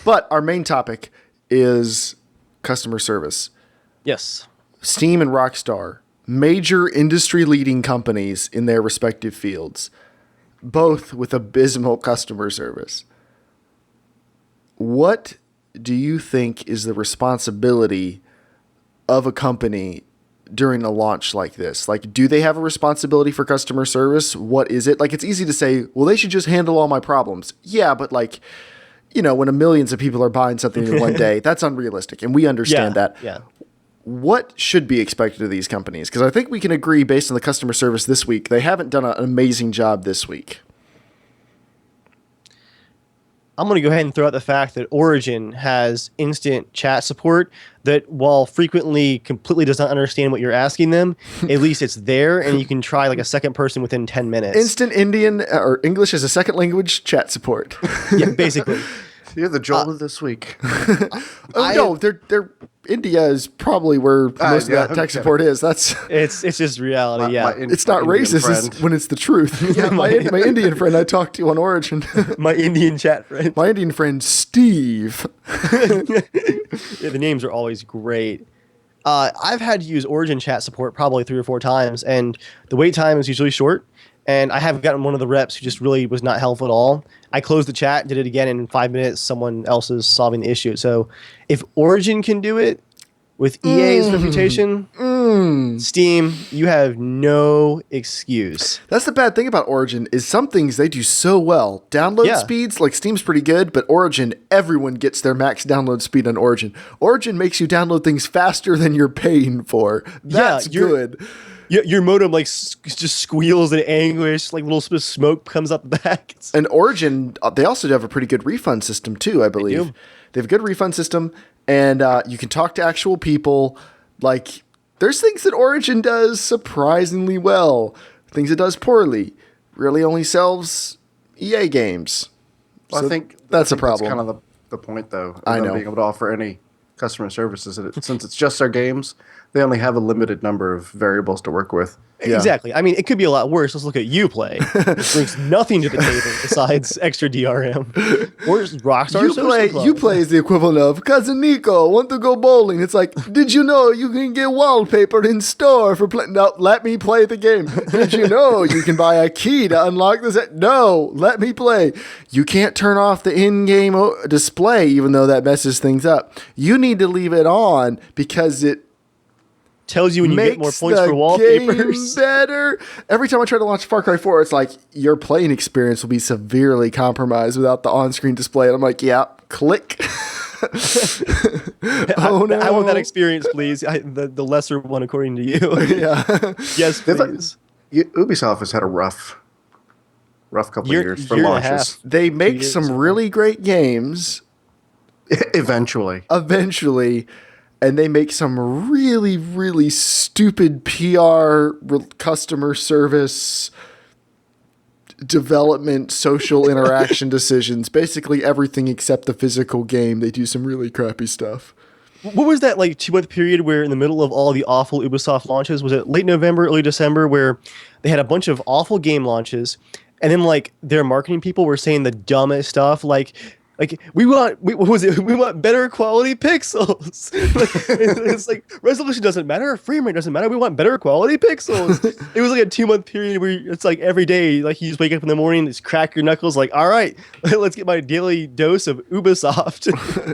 But our main topic is customer service. Yes. Steam and Rockstar, major industry-leading companies in their respective fields, both with abysmal customer service. What do you think is the responsibility of a company during a launch like this? Like, do they have a responsibility for customer service? What is it? Like, it's easy to say, well, they should just handle all my problems. Yeah, but like, you know, when millions of people are buying something in one day, that's unrealistic. And we understand that. Yeah. What should be expected of these companies? Because I think we can agree, based on the customer service this week, they haven't done an amazing job this week. I'm going to go ahead and throw out the fact that Origin has instant chat support that, while frequently completely does not understand what you're asking them, at least it's there, and you can try like a second person within 10 minutes. Instant Indian or English as a second language chat support. Yeah, basically. You're the Joel of this week. No, they're India is probably where most of that tech support is. That's it's just reality. it's not racist when it's the truth. Yeah, my Indian friend I talked to on Origin. My Indian chat friend. My Indian friend Steve. Yeah, the names are always great. I've had to use Origin chat support probably 3 or 4 times, and the wait time is usually short. And I have gotten one of the reps who just really was not helpful at all. I closed the chat, did it again, and in 5 minutes, someone else is solving the issue. So if Origin can do it with EA's reputation, Steam, you have no excuse. That's the bad thing about Origin, is some things they do so well. Download speeds, like Steam's pretty good, but Origin, everyone gets their max download speed on Origin. Origin makes you download things faster than you're paying for. That's good. Your modem like just squeals in anguish, like little bit of smoke comes up the back. And Origin, they also have a pretty good refund system too, I believe. They have a good refund system, and you can talk to actual people. Like, there's things that Origin does surprisingly well. Things it does poorly. Really only sells EA games. Well, So I think that's a problem. That's kind of the point, though. I know. Being able to offer any customer services, since it's just their games, they only have a limited number of variables to work with. Yeah. Exactly. I mean, it could be a lot worse. Let's look at Uplay. It brings nothing to the table besides extra DRM. Or Rockstar Social Club. Uplay is the equivalent of, Cousin Nico, want to go bowling? It's like, did you know you can get wallpaper in store for playing? No, let me play the game. Did you know you can buy a key to unlock this? No, let me play. You can't turn off the in-game display, even though that messes things up. You need to leave it on because it tells you when you get more points for wallpapers. Better. Every time I try to launch Far Cry 4, it's like, your playing experience will be severely compromised without the on-screen display. And I'm like, yeah, click. Oh no! I want that experience, please. The lesser one, according to you. Yeah. Yes, please. Ubisoft has had a rough couple of years for launches. They make some really great games. Eventually. And they make some really, really stupid PR, customer service, development, social interaction decisions. Basically everything except the physical game. They do some really crappy stuff. What was that like 2-month period where in the middle of all the awful Ubisoft launches, was it late November, early December, where they had a bunch of awful game launches, and then like their marketing people were saying the dumbest stuff like we want better quality pixels. It's like resolution doesn't matter, frame rate doesn't matter. We want better quality pixels. It was like a 2-month period where it's like every day, like you just wake up in the morning, just crack your knuckles, like, all right, let's get my daily dose of Ubisoft.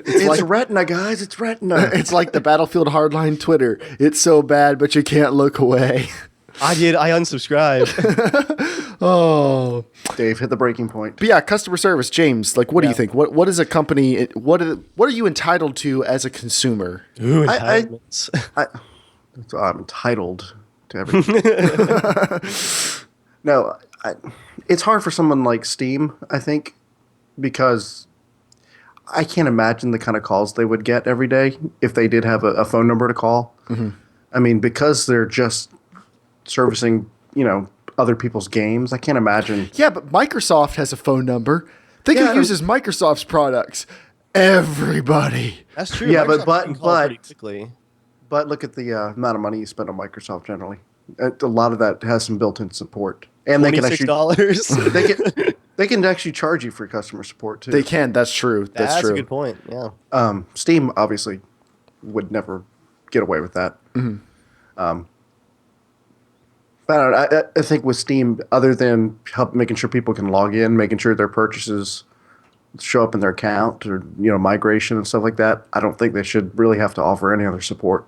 It's like Retina, guys. It's Retina. It's like the Battlefield Hardline Twitter. It's so bad, but you can't look away. I unsubscribed. Oh, Dave hit the breaking point. But yeah, customer service, James. Like, what do you think? What is a company? What are you entitled to as a consumer? Ooh, entitlements. I'm entitled to everything. No, it's hard for someone like Steam, I think, because I can't imagine the kind of calls they would get every day if they did have a phone number to call. I mean, because they're just servicing, other people's games. I can't imagine. Yeah, but Microsoft has a phone number. Think of uses Microsoft's products. Everybody. That's true. Yeah, Microsoft can call pretty quickly. But look at the amount of money you spend on Microsoft generally. A lot of that has some built-in support, and they can actually $26. they can actually charge you for customer support too. They can. That's true. That's true. A good point. Yeah. Steam obviously would never get away with that. But I think with Steam, other than making sure people can log in, making sure their purchases show up in their account, or migration and stuff like that, I don't think they should really have to offer any other support.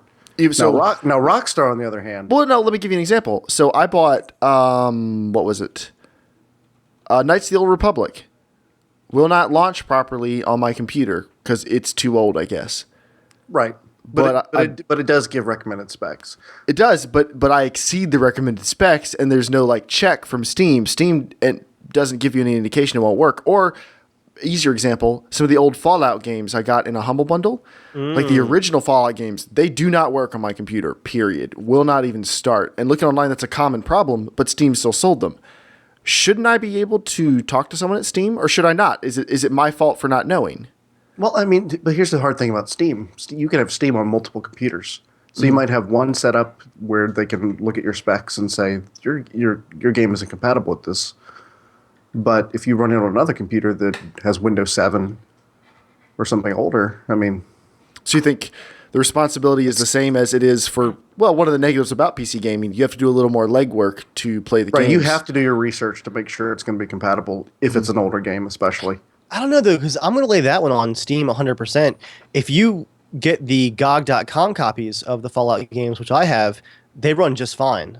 So now Rockstar, on the other hand. Well, no, let me give you an example. So I bought, what was it? Knights of the Old Republic. Will not launch properly on my computer because it's too old, I guess. Right. But it does give recommended specs. It does, but I exceed the recommended specs, and there's no check from Steam. Steam doesn't give you any indication it won't work. Or, easier example, some of the old Fallout games I got in a Humble Bundle, like the original Fallout games, they do not work on my computer, period. Will not even start. And looking online, that's a common problem, but Steam still sold them. Shouldn't I be able to talk to someone at Steam, or should I not? Is it my fault for not knowing? Well, I mean, but here's the hard thing about Steam. You can have Steam on multiple computers. So you might have one set up where they can look at your specs and say, your game isn't compatible with this. But if you run it on another computer that has Windows 7 or something older, I mean... So you think the responsibility is the same as it is for... Well, one of the negatives about PC gaming, you have to do a little more legwork to play the game. Right, you have to do your research to make sure it's going to be compatible, if it's an older game especially. I don't know, though, because I'm going to lay that one on Steam 100%. If you get the GOG.com copies of the Fallout games, which I have, they run just fine.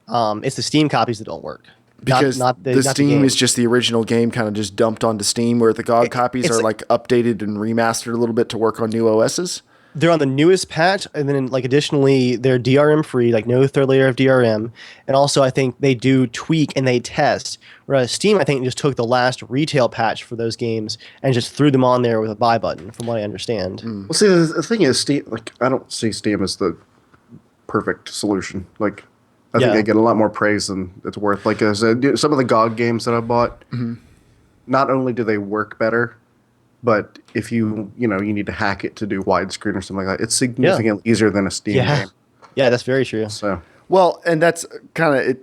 It's the Steam copies that don't work. Because the Steam is just the original game kind of just dumped onto Steam, where the GOG copies are updated and remastered a little bit to work on new OSs? They're on the newest patch, and then additionally, they're DRM free, no third layer of DRM. And also, I think they do tweak and they test. Whereas Steam, I think, just took the last retail patch for those games and just threw them on there with a buy button, from what I understand. Well, see, the thing is, Steam, I don't see Steam as the perfect solution. I think I get a lot more praise than it's worth. Some of the GOG games that I bought, not only do they work better, but if you need to hack it to do widescreen or something like that, it's significantly easier than a Steam game. Yeah, that's very true. So well, and that's kind of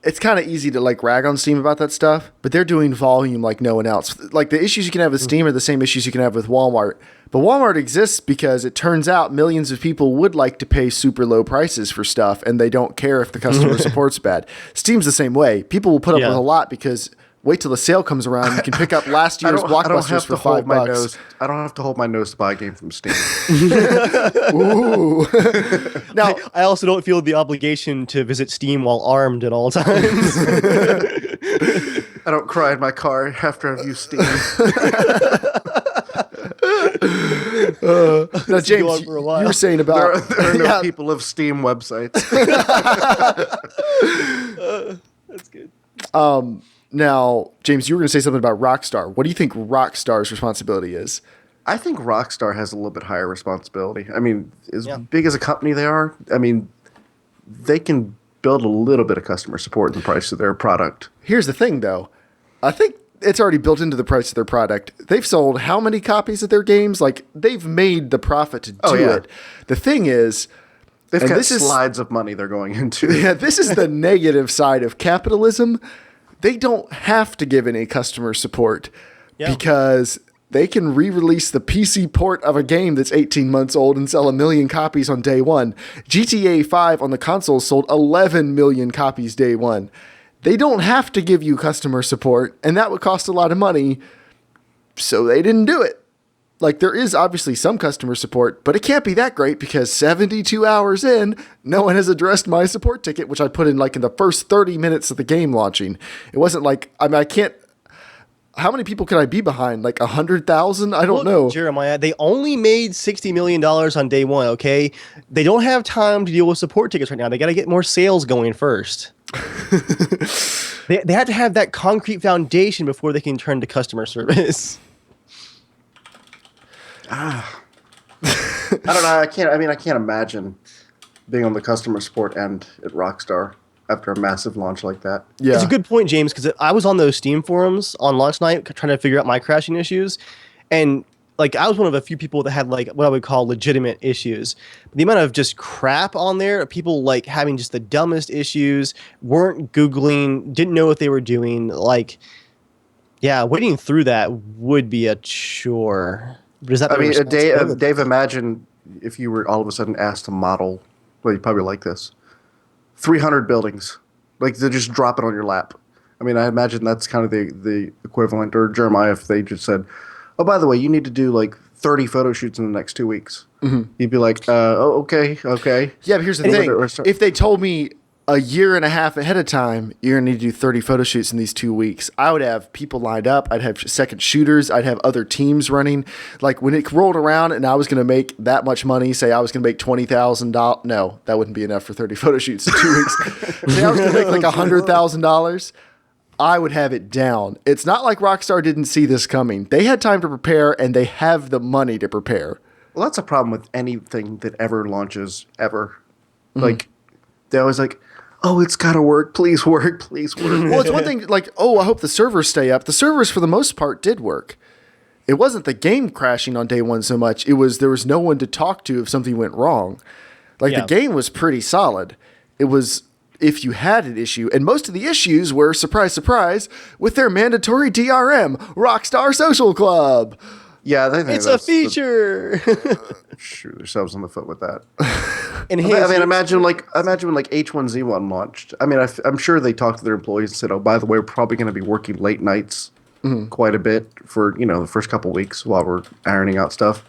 it's kind of easy to rag on Steam about that stuff, but they're doing volume like no one else. The issues you can have with Steam are the same issues you can have with Walmart. But Walmart exists because it turns out millions of people would like to pay super low prices for stuff, and they don't care if the customer support's bad. Steam's the same way. People will put up with a lot because wait till the sale comes around. You can pick up last year's Blockbusters for $5. I don't have to hold my nose to buy a game from Steam. Ooh. Now, I also don't feel the obligation to visit Steam while armed at all times. I don't cry in my car after I've used Steam. Now, James, you were saying about... There are no people of Steam websites. That's good. Now, James, you were going to say something about Rockstar. What do you think Rockstar's responsibility is? I think Rockstar has a little bit higher responsibility. I mean, as big as a company they are, I mean, they can build a little bit of customer support in the price of their product. Here's the thing, though. I think it's already built into the price of their product. They've sold how many copies of their games? They've made the profit to do it. The thing is... They've got slides of money they're going into. Yeah, this is the negative side of capitalism. They don't have to give any customer support because they can re-release the PC port of a game that's 18 months old and sell 1 million copies on day one. GTA 5 on the console sold 11 million copies day one. They don't have to give you customer support, and that would cost a lot of money, so they didn't do it. There is obviously some customer support, but it can't be that great because 72 hours in, no one has addressed my support ticket, which I put in in the first 30 minutes of the game launching. It wasn't I can't... How many people could I be behind? 100,000? I don't know. Jeremiah, they only made $60 million on day one, okay? They don't have time to deal with support tickets right now. They got to get more sales going first. They have to have that concrete foundation before they can turn to customer service. I don't know. I can't imagine being on the customer support end at Rockstar after a massive launch like that. Yeah. It's a good point, James, because I was on those Steam forums on launch night trying to figure out my crashing issues, and like I was one of a few people that had like what I would call legitimate issues. The amount of just crap on there, people like having just the dumbest issues, weren't Googling, didn't know what they were doing. Like, yeah, wading through that would be a chore. But is that I the mean, responsibility? Dave, imagine if you were all of a sudden asked to model, well, you probably like this, 300 buildings. Like, they just drop it on your lap. I mean, I imagine that's kind of the equivalent, or Jeremiah, if they just said, oh, by the way, you need to do like 30 photo shoots in the next 2 weeks. Mm-hmm. You'd be like, oh, okay. Yeah, but here's the thing. If they told me a year and a half ahead of time, you're going to need to do 30 photo shoots in these 2 weeks, I would have people lined up. I'd have second shooters. I'd have other teams running. Like when it rolled around and I was going to make that much money, say I was going to make $20,000. No, that wouldn't be enough for 30 photo shoots in 2 weeks. Say I was going to make like $100,000. I would have it down. It's not like Rockstar didn't see this coming. They had time to prepare, and they have the money to prepare. Well, that's a problem with anything that ever launches, ever. Mm-hmm. Like, they always like, oh, it's got to work. Please work. Please work. Well, it's one thing like, oh, I hope the servers stay up. The servers, for the most part, did work. It wasn't the game crashing on day one so much. It was there was no one to talk to if something went wrong. Like, the game was pretty solid. It was... if you had an issue, and most of the issues were, surprise, surprise, with their mandatory DRM, Rockstar Social Club. Yeah, they think it's a feature. Shoot themselves in the foot with that. And I mean, imagine when like H1Z1 launched. I mean, I'm sure they talked to their employees and said, "Oh, by the way, we're probably going to be working late nights quite a bit for the first couple weeks while we're ironing out stuff."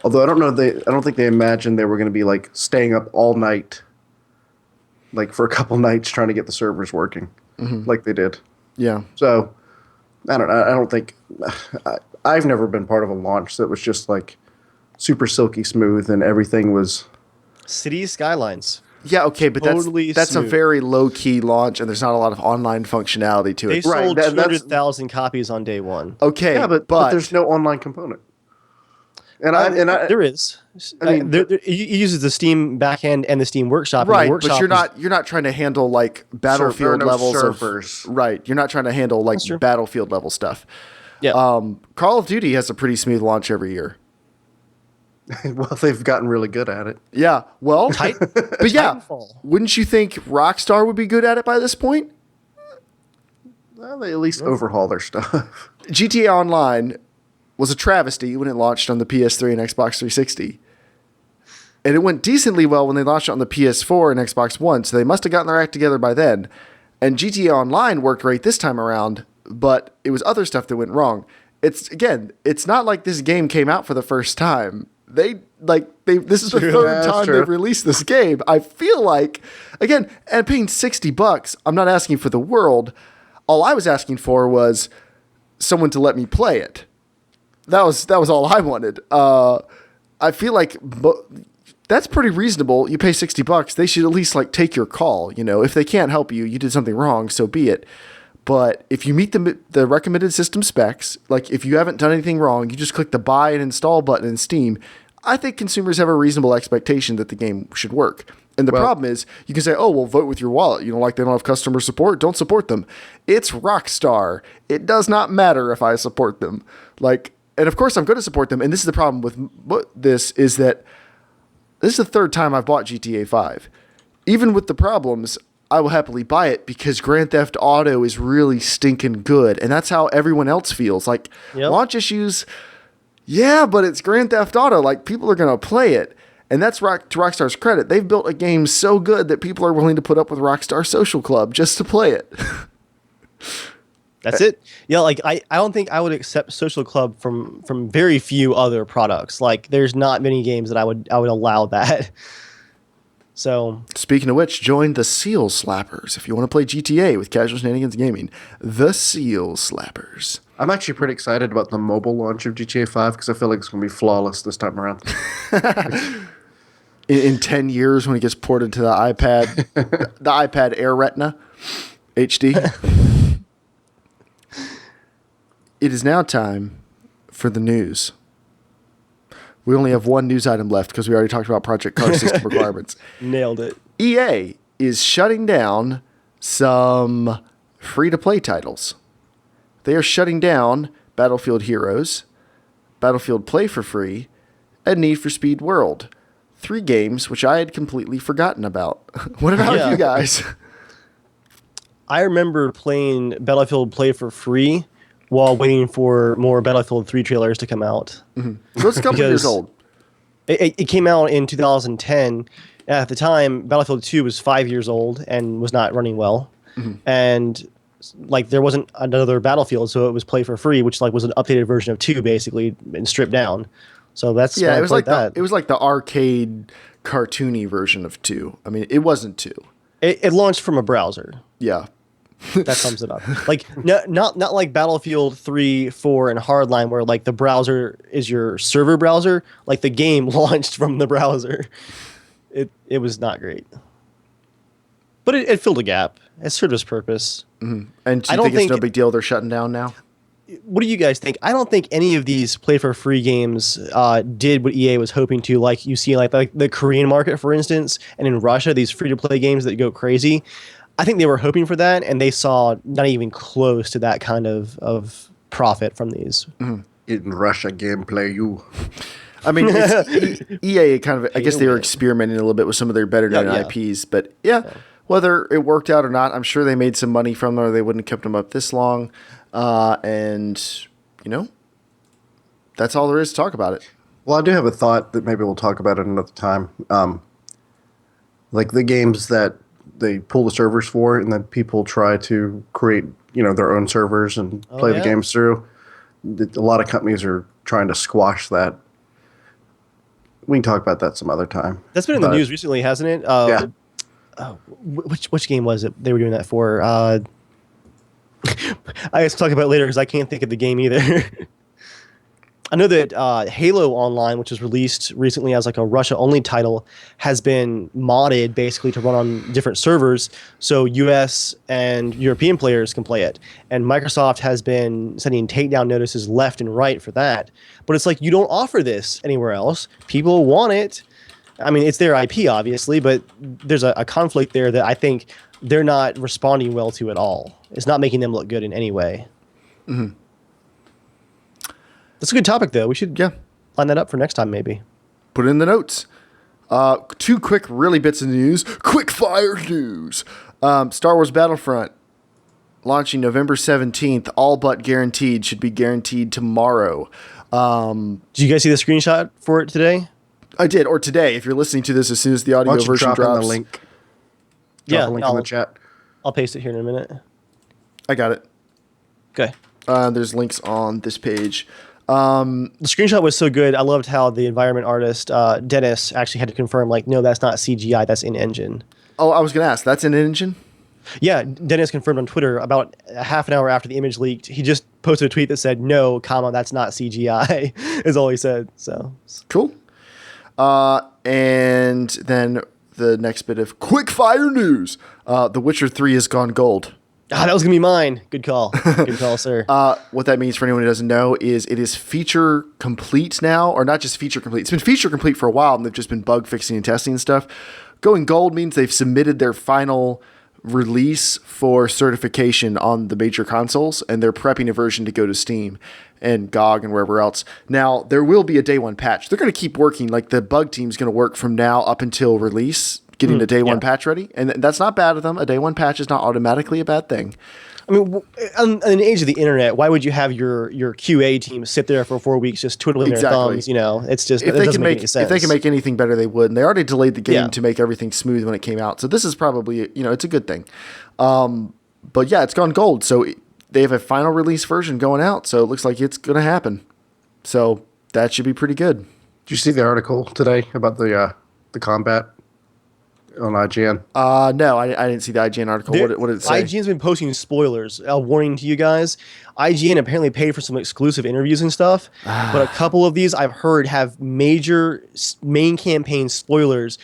Although I don't think they imagined they were going to be like staying up all night. Like for a couple nights trying to get the servers working like they did. Yeah. So I don't think I've never been part of a launch that was just like super silky smooth and everything was city skylines. Yeah, okay, but totally that's a very low key launch and there's not a lot of online functionality to They it. sold 200,000 copies on day one. Okay. Yeah, but there's no online component. There is. I mean, it uses the Steam backend and the Steam Workshop. Right, Workshop but you're not trying to handle like Battlefield levels servers. Right, you're not trying to handle like Battlefield level stuff. Yeah. Call of Duty has a pretty smooth launch every year. Well, they've gotten really good at it. Yeah. Well, but yeah, wouldn't you think Rockstar would be good at it by this point? Well, they at least overhaul their stuff. GTA Online was a travesty when it launched on the PS3 and Xbox 360. And it went decently well when they launched it on the PS4 and Xbox One, so they must have gotten their act together by then. And GTA Online worked great this time around, but it was other stuff that went wrong. It's not like this game came out for the first time. This is the third time they've released this game. I feel like, again, and paying $60, I'm not asking for the world. All I was asking for was someone to let me play it. That was all I wanted. I feel like that's pretty reasonable. You pay $60, they should at least like take your call. If they can't help you, you did something wrong, so be it. But if you meet the recommended system specs, like if you haven't done anything wrong, you just click the buy and install button in Steam. I think consumers have a reasonable expectation that the game should work. And the problem is, you can say, oh, well, vote with your wallet. Like they don't have customer support, don't support them. It's Rockstar. It does not matter if I support them. And of course, I'm going to support them. And this is the problem with this is that this is the third time I've bought GTA 5. Even with the problems, I will happily buy it because Grand Theft Auto is really stinking good. And that's how everyone else feels. Launch issues, yeah, but it's Grand Theft Auto. Like, people are going to play it. And that's to Rockstar's credit. They've built a game so good that people are willing to put up with Rockstar Social Club just to play it. That's it. Yeah, I don't think I would accept Social Club from very few other products. Like, there's not many games that I would allow that. So, speaking of which, join the Seal Slappers if you want to play GTA with Casual Shenanigans Gaming. The Seal Slappers. I'm actually pretty excited about the mobile launch of GTA 5 because I feel like it's going to be flawless this time around. In 10 years when it gets ported to the iPad, the iPad Air Retina HD. It is now time for the news. We only have one news item left because we already talked about Project Car system requirements. Nailed it. EA is shutting down some free-to-play titles. They are shutting down Battlefield Heroes, Battlefield Play for Free, and Need for Speed World. 3 games which I had completely forgotten about. What about you guys? I remember playing Battlefield Play for Free while waiting for more Battlefield 3 trailers to come out. Mm-hmm. So it's a couple years old. It came out in 2010. At the time, Battlefield 2 was 5 years old and was not running well. Mm-hmm. And like there wasn't another Battlefield, so it was Play for Free, which like was an updated version of 2 basically and stripped down. So that's it was like the arcade cartoony version of 2. I mean, it wasn't 2. It launched from a browser. Yeah. That sums it up. Like not like Battlefield 3, 4, and Hardline, where like the browser is your server browser. Like the game launched from the browser. It was not great, but it filled a gap. It served its purpose. Mm-hmm. And do you think it's no big deal they're shutting down now? What do you guys think? I don't think any of these play for free games did what EA was hoping to. Like you see, like the Korean market, for instance, and in Russia, these free to play games that go crazy. I think they were hoping for that, and they saw not even close to that kind of profit from these. Mm-hmm. In Russia, gameplay, you. I mean, it's EA kind of. I guess they were experimenting a little bit with some of their better known IPs, but whether it worked out or not, I'm sure they made some money from them, or they wouldn't have kept them up this long. And that's all there is to talk about it. Well, I do have a thought that maybe we'll talk about it another time. Like the games that they pull the servers for, and then people try to create, their own servers and play the games through. A lot of companies are trying to squash that. We can talk about that some other time. That's been in the news recently, hasn't it? Which game was it they were doing that for? I guess talk about it later because I can't think of the game either. I know that Halo Online, which was released recently as like a Russia-only title, has been modded basically to run on different servers, so U.S. and European players can play it. And Microsoft has been sending takedown notices left and right for that. But it's like, you don't offer this anywhere else. People want it. I mean, it's their IP, obviously, but there's a conflict there that I think they're not responding well to at all. It's not making them look good in any way. Mm-hmm. That's a good topic, though. We should line that up for next time, maybe. Put it in the notes. 2 quick, really bits of news. Quick fire news. Star Wars Battlefront launching November 17th. All but guaranteed. Should be guaranteed tomorrow. Did you guys see the screenshot for it today? I did, or today. If you're listening to this as soon as the audio version drops. The link. Drop a link in the chat. I'll paste it here in a minute. I got it. Okay. There's links on this page. The screenshot was so good. I loved how the environment artist, Dennis, actually had to confirm, like, no, that's not CGI, that's in-engine. Oh, I was going to ask, that's in-engine? Yeah, Dennis confirmed on Twitter about a half an hour after the image leaked. He just posted a tweet that said, no, that's not CGI, is all he said. So cool. And then the next bit of quick fire news. The Witcher 3 has gone gold. That was going to be mine. Good call. Good call, sir. What that means for anyone who doesn't know is it is feature complete now, or not just feature complete. It's been feature complete for a while, and they've just been bug fixing and testing and stuff. Going gold means they've submitted their final release for certification on the major consoles, and they're prepping a version to go to Steam and GOG and wherever else. Now, there will be a day one patch. They're going to keep working. Like, the bug team's going to work from now up until release, getting the day one patch ready. And that's not bad of them. A day one patch is not automatically a bad thing. I mean, in the age of the internet, why would you have your QA team sit there for 4 weeks just twiddling their thumbs? It's just, it doesn't make any sense. If they can make anything better, they would. And they already delayed the game to make everything smooth when it came out. So this is probably, it's a good thing. But yeah, it's gone gold. So they have a final release version going out. So it looks like it's going to happen. So that should be pretty good. Did you see the article today about the combat on IGN? No, I didn't see the IGN article. What did it say? IGN's been posting spoilers. Warning to you guys. IGN apparently paid for some exclusive interviews and stuff, but a couple of these I've heard have major main campaign spoilers.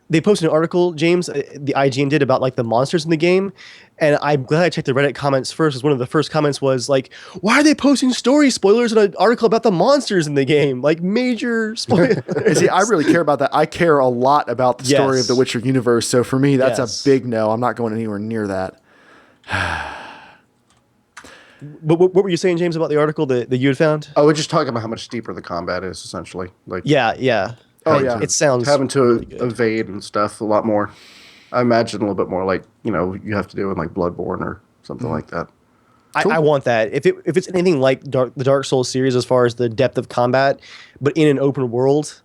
they posted an article, James, the IGN did, about like the monsters in the game. And I'm glad I checked the Reddit comments first, because one of the first comments was like, why are they posting story spoilers in an article about the monsters in the game? Like, major spoilers. See, I really care about that. I care a lot about the story of the Witcher universe. So for me, that's a big no. I'm not going anywhere near that. But what were you saying, James, about the article that you had found? Oh, we're just talking about how much deeper the combat is, essentially. Like, Yeah. Oh, yeah. It sounds having to really good. evade and stuff a lot more. I imagine a little bit more like, you have to do in like Bloodborne or something like that. I want that. If it's anything like the Dark Souls series as far as the depth of combat, but in an open world,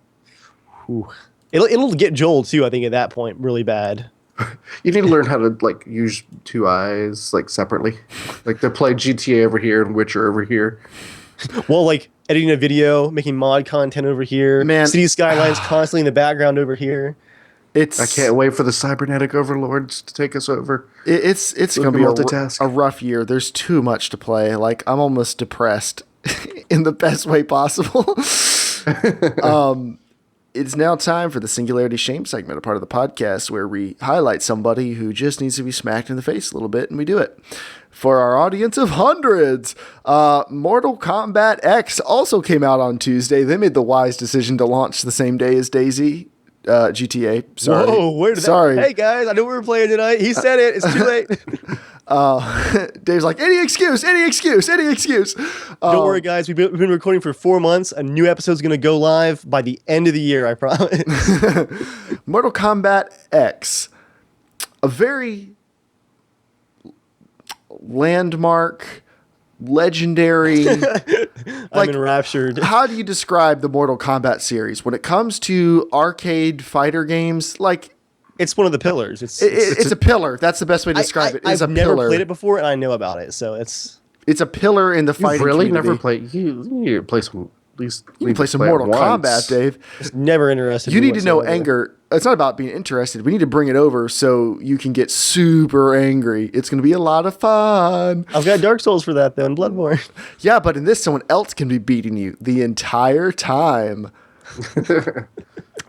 it'll get Joel too. I think at that point, really bad. You need to learn how to like use two eyes like separately, like to play GTA over here and Witcher over here. Well, like editing a video, making mod content over here, Man. city skylines constantly in the background over here. I can't wait for the cybernetic overlords to take us over. It's going to be multitask. a rough year. There's too much to play. Like, I'm almost depressed in the best way possible. It's now time for the Singularity Shame segment, a part of the podcast where we highlight somebody who just needs to be smacked in the face a little bit, and we do it. For our audience of hundreds, Mortal Kombat X also came out on Tuesday. They made the wise decision to launch the same day as DayZ. GTA. Sorry. Whoa, where did Sorry. Hey guys, I know we were playing tonight. He said it. It's too late. Dave's like, any excuse. Don't worry, guys. We've been recording for 4 months. A new episode's gonna go live by the end of the year. I promise. Mortal Kombat X, a very landmark, legendary. I'm enraptured. How do you describe the Mortal Kombat series when it comes to arcade fighter games? Like, It's one of the pillars. it's a pillar. That's the best way to describe it. It's I've a never pillar. played it before, and I know about it. So it's a pillar in the fighting You've really community. never played. You need to play some. At least You can play some Mortal Kombat, Dave. just never interested. You in need to know whatsoever. anger. It's not about being interested. We need to bring it over so you can get super angry. It's going to be a lot of fun. I've got Dark Souls for that though, and Bloodborne. Yeah, but in this, someone else can be beating you the entire time.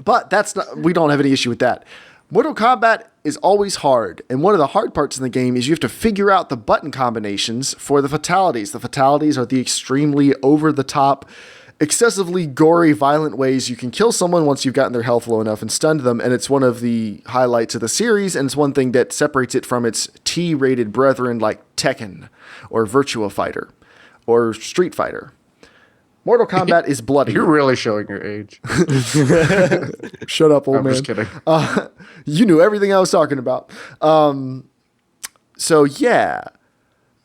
But that's not. We don't have any issue with that. Mortal Kombat is always hard, and one of the hard parts in the game is you have to figure out the button combinations for the fatalities. The fatalities are the extremely over-the-top, excessively gory, violent ways you can kill someone once you've gotten their health low enough and stunned them, and it's one of the highlights of the series, and it's one thing that separates it from its T-rated brethren like Tekken, or Virtua Fighter, or Street Fighter. Mortal Kombat is bloody. You're really showing your age. Shut up, old I'm man. just kidding. You knew everything I was talking about. So yeah,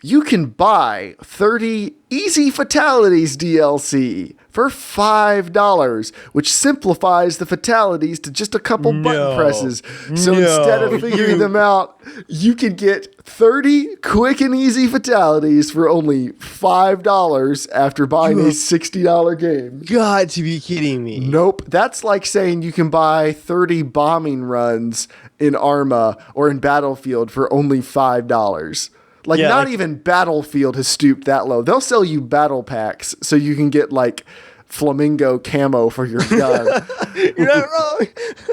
you can buy 30 Easy Fatalities DLC for $5, which simplifies the fatalities to just a couple button presses. So instead of figuring them out, you can get 30 quick and easy fatalities for only $5 after buying a $60 game. Got to be kidding me. Nope. That's like saying you can buy 30 bombing runs in Arma or in Battlefield for only $5. Like, Yeah, not like- even Battlefield has stooped that low. They'll sell you battle packs so you can get, like, flamingo camo for your gun. You're not wrong.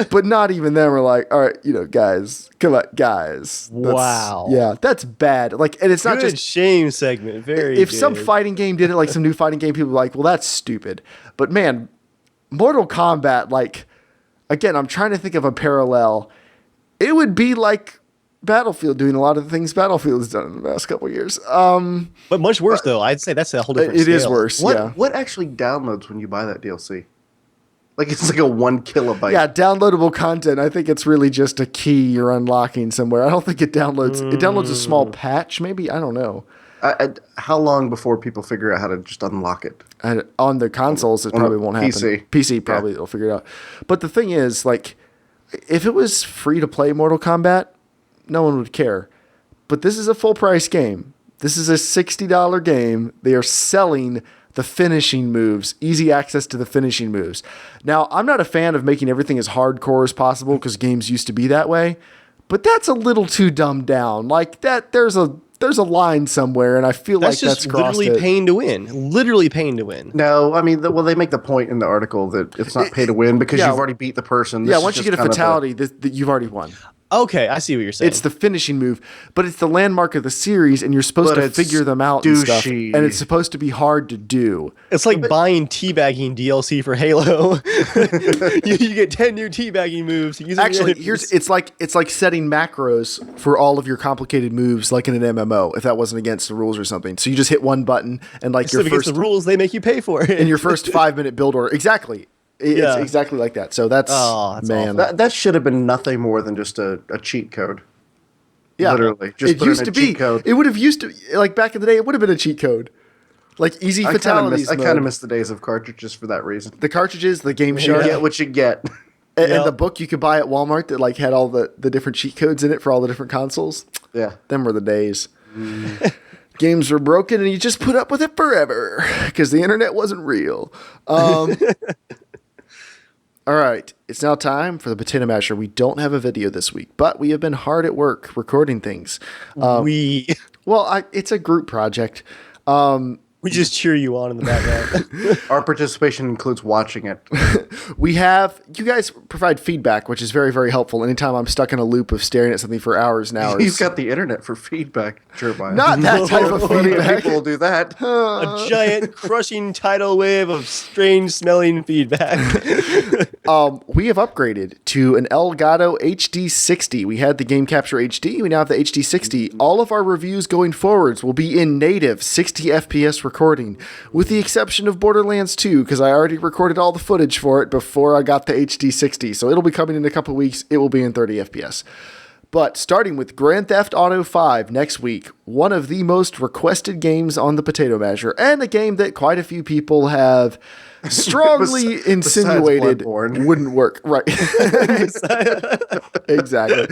But not even them are like, all right, guys, come on, guys. Wow. Yeah, that's bad. Like, and it's not Good just shame segment. Very. if good. some fighting game did it, like some new fighting game, people are like, well, that's stupid. But man, Mortal Kombat, like, again, I'm trying to think of a parallel. It would be like Battlefield doing a lot of the things Battlefield has done in the last couple of years. But much worse though. I'd say that's a whole different. It is scale. worse. Yeah. What actually downloads when you buy that DLC? Like it's like a 1 kilobyte. Yeah, downloadable content. I think it's really just a key you're unlocking somewhere. I don't think it downloads. It downloads a small patch, maybe. I don't know. How long before people figure out how to just unlock it? On the consoles, it On probably the won't happen. PC probably will figure it out. But the thing is, like, if it was free to play Mortal Kombat, no one would care. But this is a full price game. This is a $60 game. They are selling the finishing moves, easy access to the finishing moves. Now, I'm not a fan of making everything as hardcore as possible because games used to be that way, but that's a little too dumbed down. Like that, there's a there's a line somewhere, and I feel That's like just that's crossed literally it. paying to win. Literally paying to win. No, I mean, well, they make the point in the article that it's not pay to win because yeah. you've already beat the person. Yeah, once you get a fatality, you've already won. Okay, I see what you're saying. It's the finishing move, but it's the landmark of the series, and you're supposed to figure them out and stuff. And it's supposed to be hard to do. It's like buying teabagging DLC for Halo. you get 10 new teabagging moves. Actually, it's like setting macros for all of your complicated moves, like in an MMO. If that wasn't against the rules or something, so you just hit one button and like your against first the rules, they make you pay for it in your first 5-minute build order. Exactly. It's exactly like that. So that's man. That should have been nothing more than just a cheat code. Yeah, literally. Just it used to be. Code. It would have used to, like back in the day. It would have been a cheat code, like easy fatalities. I kind of miss the days of cartridges for that reason. The cartridges, the Game You Shark. get what you get. And the book you could buy at Walmart that like had all the different cheat codes in it for all the different consoles. Yeah, them were the days. Games were broken, and you just put up with it forever because the internet wasn't real. All right, it's now time for the Potato Masher. We don't have a video this week, but we have been hard at work recording things. It's a group project. We just cheer you on in the background. Our participation includes watching it. You guys provide feedback, which is very, very helpful. Anytime I'm stuck in a loop of staring at something for hours and hours. You've got the internet for feedback, Jeremiah. Not that type of feedback. People will do that. A giant crushing tidal wave of strange smelling feedback. We have upgraded to an Elgato HD60. We had the Game Capture HD. We now have the HD60. All of our reviews going forwards will be in native 60 FPS recording, with the exception of Borderlands 2, because I already recorded all the footage for it before I got the HD60. So it'll be coming in a couple weeks. It will be in 30 FPS. But starting with Grand Theft Auto 5 next week, one of the most requested games on the Potato Masher, and a game that quite a few people have strongly insinuated wouldn't work. Right. Exactly.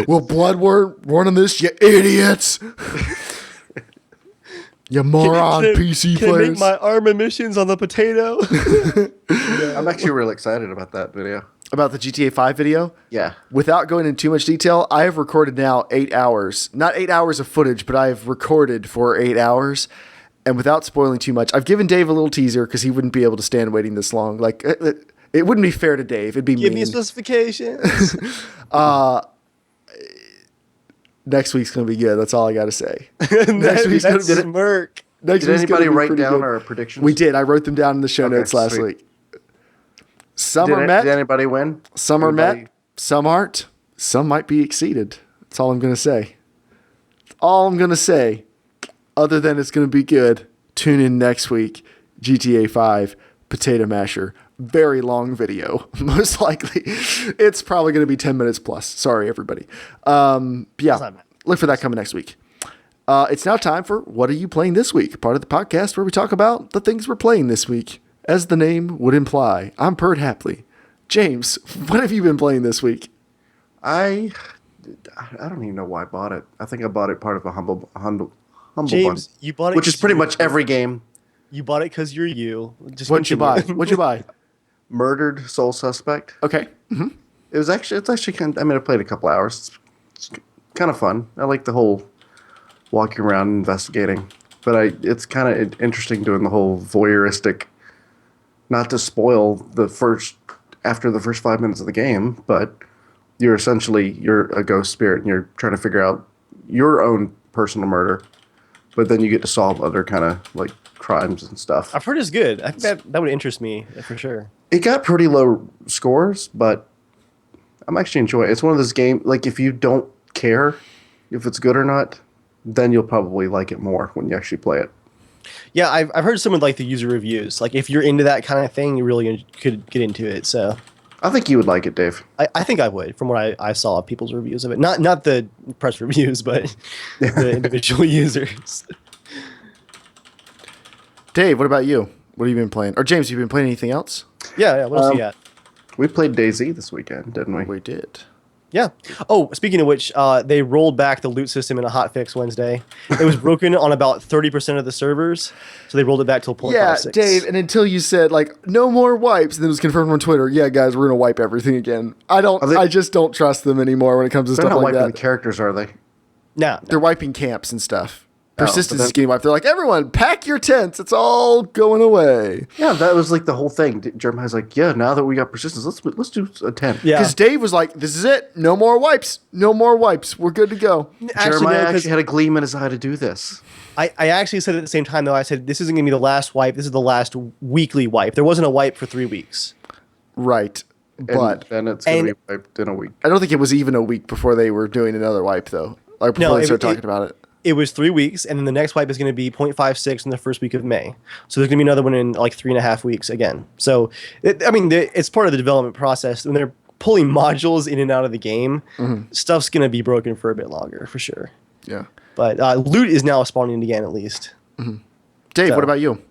Well, blood weren't on this, you idiots. You moron PC can players. I make my arm emissions on the potato? I'm actually really excited about that video. About the GTA 5 video? Yeah. Without going into too much detail, I have recorded now 8 hours. Not 8 hours of footage, but I have recorded for 8 hours. And without spoiling too much, I've given Dave a little teaser because he wouldn't be able to stand waiting this long. Like, it wouldn't be fair to Dave. It'd be Give mean. me specifications. Next week's going to be good. That's all I got to say. Next week's going to be smirk. Did anybody write down our predictions? We did. I wrote them down in the show notes last week. Some are met. Did anybody win? Some are met. Some aren't. Some might be exceeded. That's all I'm going to say. That's all I'm going to say. Other than it's going to be good. Tune in next week. GTA 5 Potato Masher. Very long video. Most likely. It's probably going to be 10 minutes plus. Sorry, everybody. Yeah. Look for that coming next week. It's now time for What Are You Playing This Week? Part of the podcast where we talk about the things we're playing this week. As the name would imply, I'm Pert Hapley. James, what have you been playing this week? I don't even know why I bought it. I think I bought it part of a humble James, bundle, you bought it, which is pretty much every game. You bought it because you're you. Just What'd you buy? What'd you buy? Murdered Soul Suspect. Okay. Mm-hmm. It's actually kind of, I mean, I played a couple hours. It's kind of fun. I like the whole walking around investigating, but it's kind of interesting doing the whole voyeuristic. Not to spoil after the first 5 minutes of the game, but you're a ghost spirit and you're trying to figure out your own personal murder, but then you get to solve other kind of like crimes and stuff. I've heard it's good. I think that would interest me for sure. It got pretty low scores, but I'm actually enjoying it. It's one of those games, like if you don't care if it's good or not, then you'll probably like it more when you actually play it. Yeah, I've heard some of like the user reviews. Like if you're into that kind of thing, you really could get into it. So I think you would like it, Dave. I think I would, from what I saw of people's reviews of it. Not the press reviews, but the individual users. Dave, what about you? What have you been playing? Or James, you been playing anything else? Yeah. What else you got? We played DayZ this weekend, didn't we? We did. Yeah. Oh, speaking of which, they rolled back the loot system in a hotfix Wednesday. It was broken on about 30% of the servers, so they rolled it back till 0.56. Yeah, Dave, and until you said, like, no more wipes, and then it was confirmed on Twitter, yeah, guys, we're going to wipe everything again. I just don't trust them anymore when it comes to They're stuff not like wiping that. the characters, are they? No, They're wiping camps and stuff. Oh, Persistence but is getting wiped. They're like, everyone, pack your tents. It's all going away. Yeah, that was like the whole thing. Jeremiah's like, yeah, now that we got persistence, let's do a 10. Yeah. Because Dave was like, this is it. No more wipes. No more wipes. We're good to go. Jeremiah no, actually had a gleam in his eye to do this. I actually said at the same time, though, I said, this isn't going to be the last wipe. This is the last weekly wipe. There wasn't a wipe for 3 weeks. Right. But then it's going to be wiped in a week. I don't think it was even a week before they were doing another wipe, though. Like before they started talking about it. It was 3 weeks, and then the next wipe is going to be 0.56 in the first week of May. So there's going to be another one in like 3.5 weeks again. So, it's part of the development process. When they're pulling modules in and out of the game, stuff's going to be broken for a bit longer, for sure. Yeah. But loot is now spawning again, at least. Dave, So- what about you?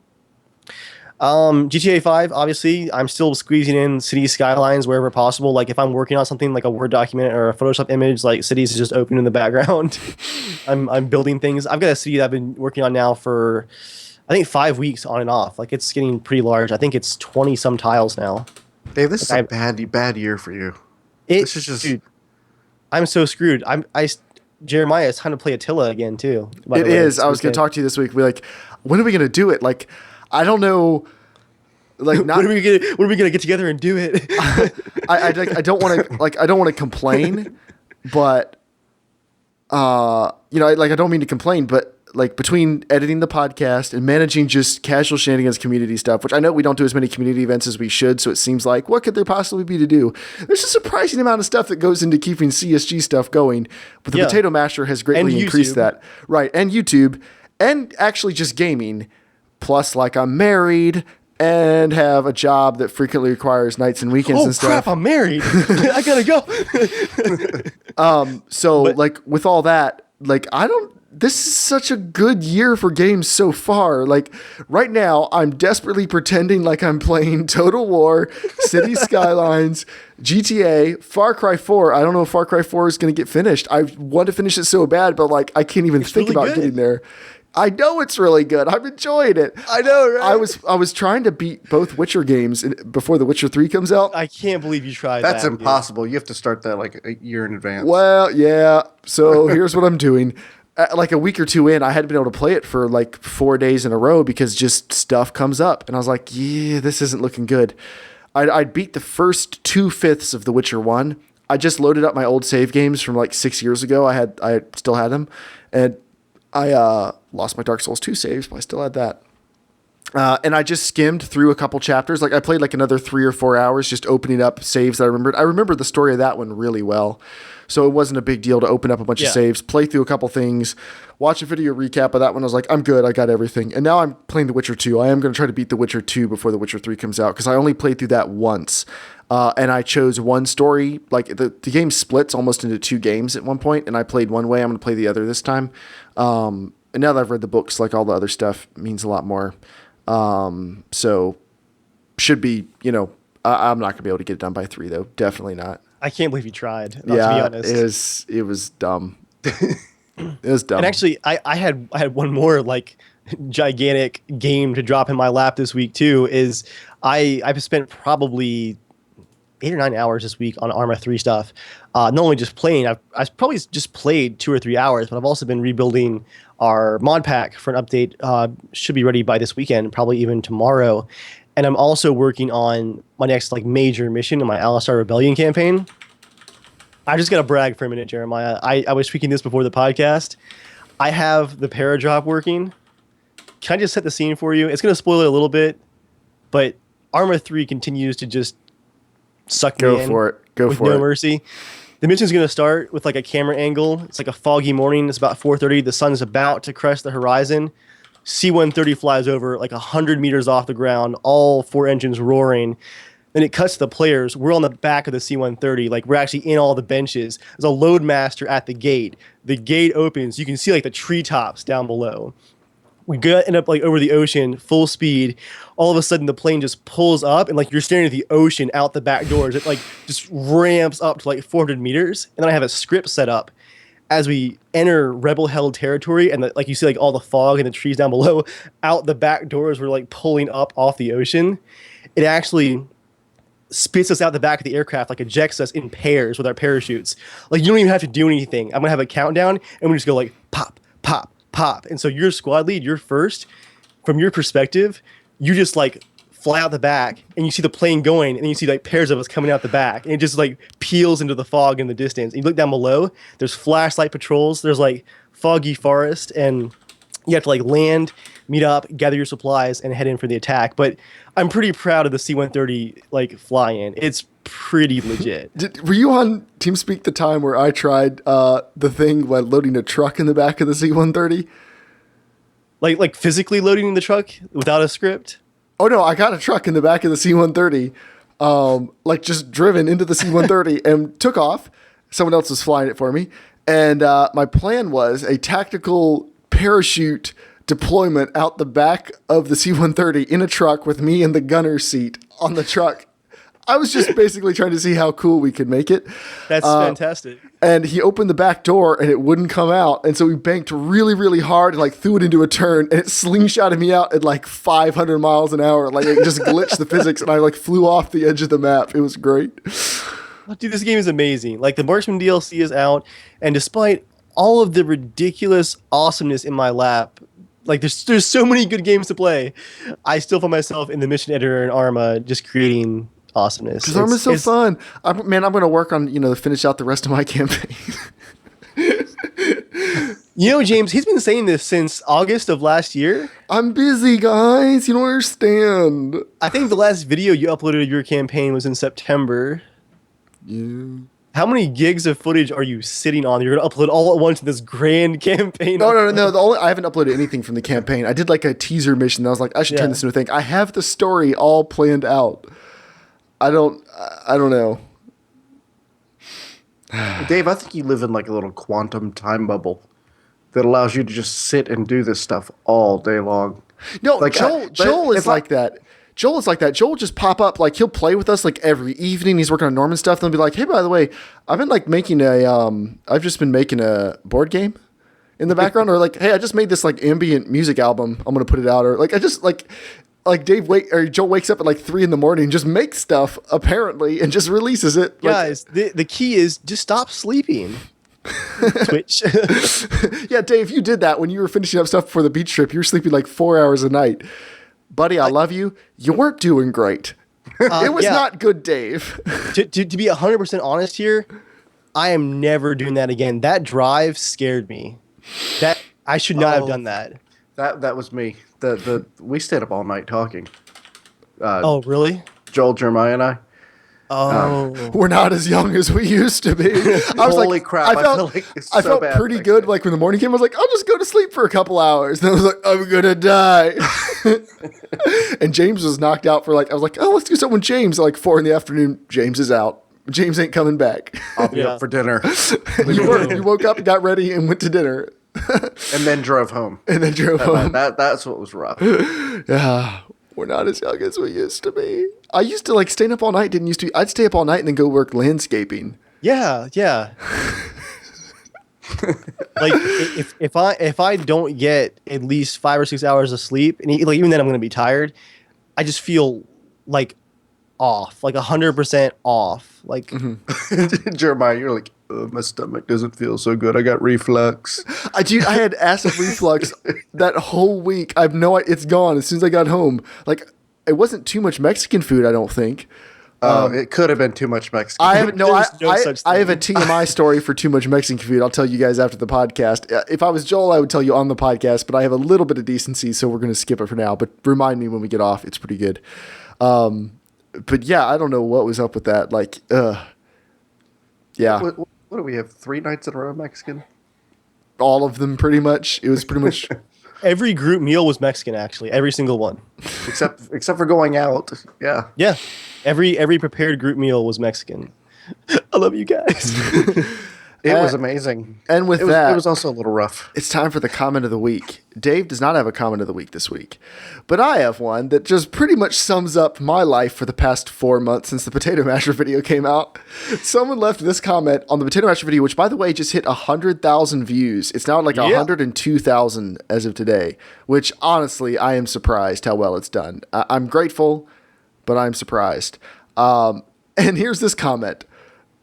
GTA 5, obviously, I'm still squeezing in city skylines wherever possible. Like if I'm working on something like a Word document or a Photoshop image, like cities is just open in the background. I'm building things. I've got a city that I've been working on now for, I think, 5 weeks on and off. Like it's getting pretty large. I think it's 20 some tiles now. Dave, this is a bad year for you. This is just... Dude, I'm so screwed. Jeremiah, it's time to play Attila again too. It is. I was going to talk to you this week. We're like, when are we going to do it? Like, I don't know. Like, not. When are we gonna get together and do it? I don't want to complain, but I don't mean to complain, but like between editing the podcast and managing just Casual Shenanigans community stuff, which I know we don't do as many community events as we should, so it seems like what could there possibly be to do? There's a surprising amount of stuff that goes into keeping CSG stuff going, but the Potato Masher has greatly increased that. Right, and YouTube, and actually just gaming. Plus, like, I'm married and have a job that frequently requires nights and weekends and stuff. Oh crap! I'm married. I gotta go. So like with all that, like this is such a good year for games so far. Like right now, I'm desperately pretending like I'm playing Total War, City Skylines, GTA, Far Cry 4. I don't know if Far Cry 4 is going to get finished. I want to finish it so bad, but like I can't even think about getting there. I know it's really good. I'm enjoying it. I know, right? I was trying to beat both Witcher games before The Witcher 3 comes out. I can't believe you tried that. That's impossible. You have to start that like a year in advance. Well, yeah. So here's what I'm doing. Like a week or two in, I hadn't been able to play it for like 4 days in a row because just stuff comes up. And I was like, yeah, this isn't looking good. I'd beat the first 2/5 of The Witcher 1. I just loaded up my old save games from like 6 years ago. I still had them. And I lost my Dark Souls 2 saves, but I still had that. And I just skimmed through a couple chapters. Like I played like another 3 or 4 hours just opening up saves that I remembered. I remember the story of that one really well. So it wasn't a big deal to open up a bunch of saves, play through a couple things, watch a video recap of that one. I was like, I'm good. I got everything. And now I'm playing The Witcher 2. I am going to try to beat The Witcher 2 before The Witcher 3 comes out because I only played through that once. And I chose one story. Like the game splits almost into 2 games at one point, and I played one way. I'm going to play the other this time. And now that I've read the books, like all the other stuff means a lot more. So should be, I'm not gonna be able to get it done by 3 though. Definitely not. I can't believe you tried. To be honest. It was dumb. It was dumb. And actually, I had one more like gigantic game to drop in my lap this week too. Is I've spent probably 8 or 9 hours this week on Arma 3 stuff. Not only just playing, I've probably just played 2 or 3 hours, but I've also been rebuilding our mod pack for an update. Should be ready by this weekend, probably even tomorrow. And I'm also working on my next like major mission in my Alistar Rebellion campaign. I just got to brag for a minute, Jeremiah. I was speaking this before the podcast. I have the paradrop working. Can I just set the scene for you? It's going to spoil it a little bit, but Arma 3 continues to just suck me in. Go for it. Go for it. With no mercy. The mission's going to start with like a camera angle. It's like a foggy morning. It's about 4:30. The sun's about to crest the horizon. C-130 flies over like 100 meters off the ground, all 4 engines roaring. Then it cuts to the players. We're on the back of the C-130. Like we're actually in all the benches. There's a loadmaster at the gate. The gate opens. You can see like the treetops down below. We end up like over the ocean, full speed. All of a sudden, the plane just pulls up, and like you're staring at the ocean out the back doors. It like just ramps up to like 400 meters, and then I have a script set up as we enter rebel-held territory, and like you see like all the fog and the trees down below. Out the back doors, we're like pulling up off the ocean. It actually, spits us out the back of the aircraft, like ejects us in pairs with our parachutes. Like you don't even have to do anything. I'm gonna have a countdown, and we just go like pop, pop, pop. And so you're squad lead, you're first. From your perspective, you just like fly out the back, and you see the plane going, and then you see like pairs of us coming out the back, and it just like peels into the fog in the distance. And you look down below, there's flashlight patrols, there's like foggy forest, and you have to like land, meet up, gather your supplies, and head in for the attack. But I'm pretty proud of the C-130 like fly-in. It's pretty legit. Were you on TeamSpeak the time where I tried the thing while loading a truck in the back of the C-130? Like physically loading the truck without a script? Oh no, I got a truck in the back of the C-130, like just driven into the C-130 and took off. Someone else was flying it for me. And my plan was a tactical parachute deployment out the back of the C-130 in a truck with me in the gunner's seat on the truck. I was just basically trying to see how cool we could make it. That's fantastic. And he opened the back door and it wouldn't come out. And so we banked really, really hard and like threw it into a turn, and it slingshotted me out at like 500 miles an hour. Like it just glitched the physics, and I like flew off the edge of the map. It was great. Dude, this game is amazing. Like the Marksman DLC is out, and despite all of the ridiculous awesomeness in my lap, like there's so many good games to play, I still find myself in the mission editor in Arma just creating awesomeness. Because Arma's so fun. I'm going to work on, finish out the rest of my campaign. James, he's been saying this since August of last year. I'm busy, guys. You don't understand. I think the last video you uploaded of your campaign was in September. Yeah. How many gigs of footage are you sitting on? You're going to upload all at once in this grand campaign? No. I haven't uploaded anything from the campaign. I did like a teaser mission. I was like, I should turn this into a thing. I have the story all planned out. I don't know. Dave, I think you live in like a little quantum time bubble that allows you to just sit and do this stuff all day long. No, like, Joel is like that. Joel is like that. Joel will just pop up, like he'll play with us like every evening. He's working on Norman stuff. Then he'll be like, hey, by the way, I've been like I've just been making a board game in the background, or like, hey, I just made this like ambient music album. I'm gonna put it out, or like I just like Joel wakes up at like 3 a.m. and just makes stuff apparently and just releases it. Guys, the key is just stop sleeping. Twitch. Yeah, Dave, you did that when you were finishing up stuff for the beach trip. You were sleeping like 4 hours a night. Buddy, I love you. You weren't doing great. It was not good, Dave. To be 100% honest here, I am never doing that again. That drive scared me. That I should not have done that. That was me. We stayed up all night talking. Oh, really? Joel, Jeremiah, and I. Oh, we're not as young as we used to be. I was Holy crap! I felt pretty good. Like when the morning came, I was like, I'll just go to sleep for a couple hours. And I was like, I'm gonna die. And James was knocked out for I was like, oh, let's do something with James. Like 4 p.m. James is out. James ain't coming back. I'll be up for dinner. You woke up, got ready, and went to dinner. And then drove home. That's what was rough. Yeah. We're not as young as we used to be. I used to staying up all night. I'd stay up all night and then go work landscaping. Yeah. Like if I don't get at least 5 or 6 hours of sleep, and even then I'm going to be tired, I just feel like off, like 100% off. Like Jeremiah, you're like, my stomach doesn't feel so good. I got reflux. I had acid reflux that whole week. It's gone as soon as I got home. Like it wasn't too much Mexican food, I don't think. It could have been too much Mexican. I food. I have a TMI story for too much Mexican food. I'll tell you guys after the podcast. If I was Joel, I would tell you on the podcast, but I have a little bit of decency, so we're going to skip it for now. But remind me when we get off. It's pretty good. But yeah, I don't know what was up with that. Yeah. What do we have? 3 nights in a row Mexican? All of them, pretty much. It was pretty much. Every group meal was Mexican, actually. Every single one. Except for going out. Yeah. Yeah. Every prepared group meal was Mexican. I love you guys. It was amazing. And it was also a little rough. It's time for the comment of the week. Dave does not have a comment of the week this week, but I have one that just pretty much sums up my life for the past 4 months since the Potato Masher video came out. Someone left this comment on the Potato Masher video, which by the way just hit 100,000 views. It's now at 102,000 as of today, which honestly I am surprised how well it's done. I'm grateful, but I'm surprised. And here's this comment.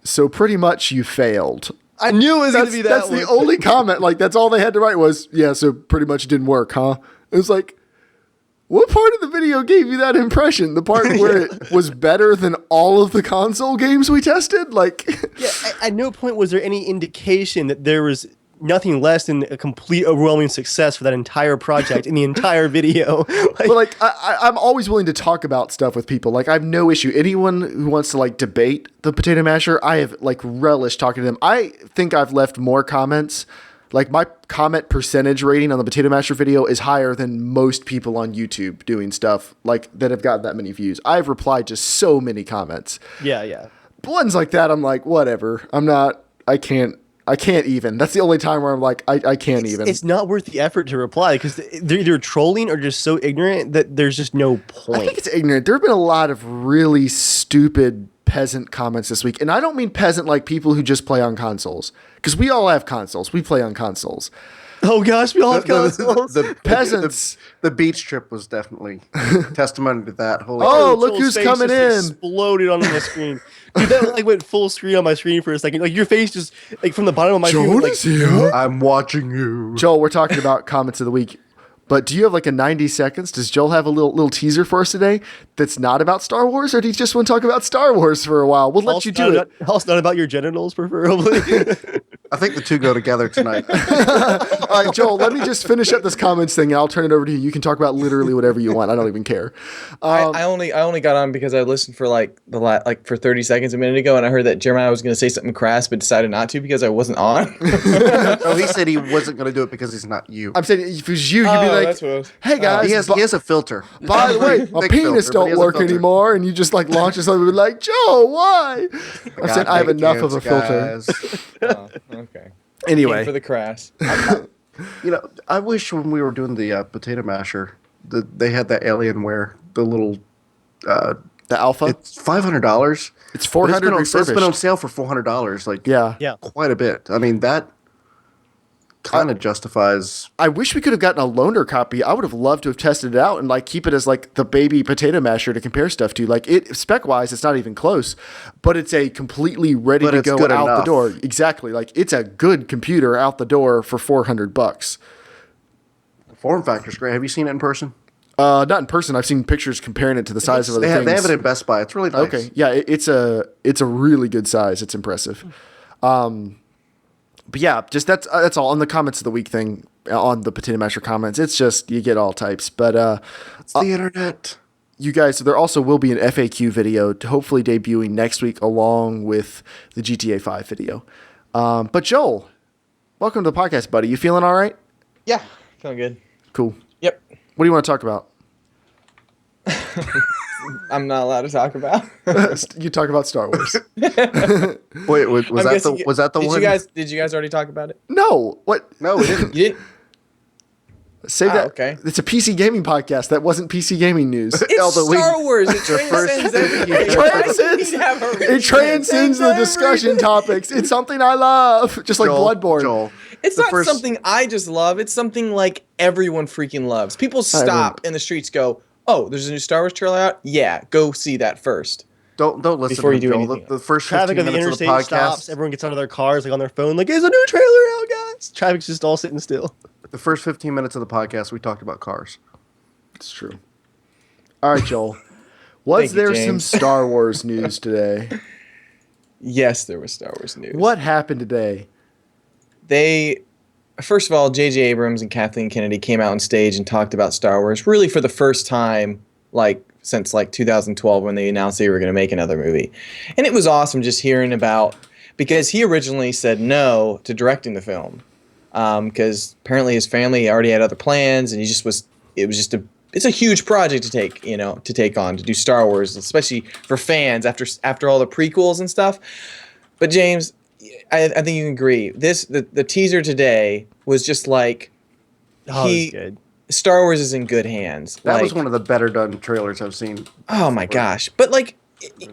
So pretty much you failed. I knew it was going to be that That's one. the only comment. Like, that's all they had to write was, yeah, so pretty much it didn't work, huh? It was like, what part of the video gave you that impression? The part where it was better than all of the console games we tested? Like, Yeah, at no point was there any indication that there was nothing less than a complete overwhelming success for that entire project in the entire video. but like, I'm always willing to talk about stuff with people. Like, I have no issue. Anyone who wants to like debate the potato masher, I have like relished talking to them. I think I've left more comments. Like, my comment percentage rating on the potato masher video is higher than most people on YouTube doing stuff like that have gotten that many views. I've replied to so many comments. yeah. But ones like that, I'm like, whatever. I can't even. That's the only time where I'm like, I can't even. It's not worth the effort to reply because they're either trolling or just so ignorant that there's just no point. I think it's ignorant. There have been a lot of really stupid peasant comments this week. And I don't mean peasant like people who just play on consoles. Because we all have consoles. We play on consoles. Oh gosh, we all have consoles. The Peasants. The beach trip was definitely testimony to that. Holy Oh, crap. look Joel's who's face coming just in. exploded on my screen. Dude, that like went full screen on my screen for a second. Like your face just like from the bottom of my screen. went, like, here. I'm watching you. Joel, we're talking about comments of the week. But do you have like a 90 seconds? Does Joel have a little teaser for us today that's not about Star Wars? Or do you just want to talk about Star Wars for a while? We'll let you do it. Also not about your genitals, preferably. I think the two go together tonight. All right, Joel, let me just finish up this comments thing, and I'll turn it over to you. You can talk about literally whatever you want. I don't even care. I only got on because I listened for for 30 seconds a minute ago, and I heard that Jeremiah was going to say something crass, but decided not to because I wasn't on. No, he said he wasn't going to do it because he's not you. I'm saying if it was you, you'd be like, that's what it was. hey, guys. He has a filter. By the way, my Big penis filter, but he don't has a work filter. anymore, and you just like launch something and be like, Joe, why? I'm saying I have Big enough of kids, a filter. guys. Oh, okay. Anyway, Aim for the crass. You know, I wish when we were doing the potato masher, they had that Alienware, the little. the alpha, It's $500. it's $400 It's been on refurbished. sale for $400. Like Yeah. quite a bit. I mean that kind of justifies. I wish we could have gotten a loaner copy. I would have loved to have tested it out and like keep it as like the baby potato masher to compare stuff to. Like it spec wise, it's not even close, but it's a completely ready But to it's go good out the enough. door. Exactly. Like it's a good computer out the door for $400. Form factor's great. Have you seen it in person? Not in person. I've seen pictures comparing it to the size of other things. They have it at Best Buy. It's really nice. Okay. Yeah, it's a really good size. It's impressive. But yeah, just that's all on the comments of the week thing on the potato masher comments. It's just you get all types. But It's the internet. you guys, so there also will be an FAQ video hopefully debuting next week along with the GTA 5 video. But Joel, welcome to the podcast, buddy. You feeling all right? Yeah, feeling good. Cool. Yep. What do you want to talk about? I'm not allowed to talk about. You talk about Star Wars. Wait, was I'm that guessing the one? Did you guys already talk about it? No. What? No, we didn't. You didn't. Save that. Okay. It's a PC gaming podcast. That wasn't PC gaming news. It's Although we- Star Wars. It first transcends everything. It transcends. It transcends the discussion topics. It's something I love, just like Bloodborne. Joel, It's the not first- something I just love. It's something like everyone freaking loves. People stop in the streets, go, "Oh, there's a new Star Wars trailer out. Yeah, go see that first." Don't listen Before to you do Joel. anything The first 15 Traffic on the minutes of the interstate podcast. stops. Everyone gets out of their cars, like on their phone, like, "There's a new trailer out, guys." Traffic's just all sitting still. The first 15 minutes of the podcast, we talked about cars. It's true. All right, Joel. Was Thank you, there some James. Star Wars news today? Yes, there was Star Wars news. What happened today? First of all, J.J. Abrams and Kathleen Kennedy came out on stage and talked about Star Wars, really for the first time, since 2012 when they announced they were going to make another movie. And it was awesome just hearing about, because he originally said no to directing the film, because apparently his family already had other plans, and it's a huge project to take on, to do Star Wars, especially for fans after all the prequels and stuff. But James, I think you can agree. The teaser today was just like, Oh, that's good. Star Wars is in good hands. That was one of the better done trailers I've seen. Oh my gosh! But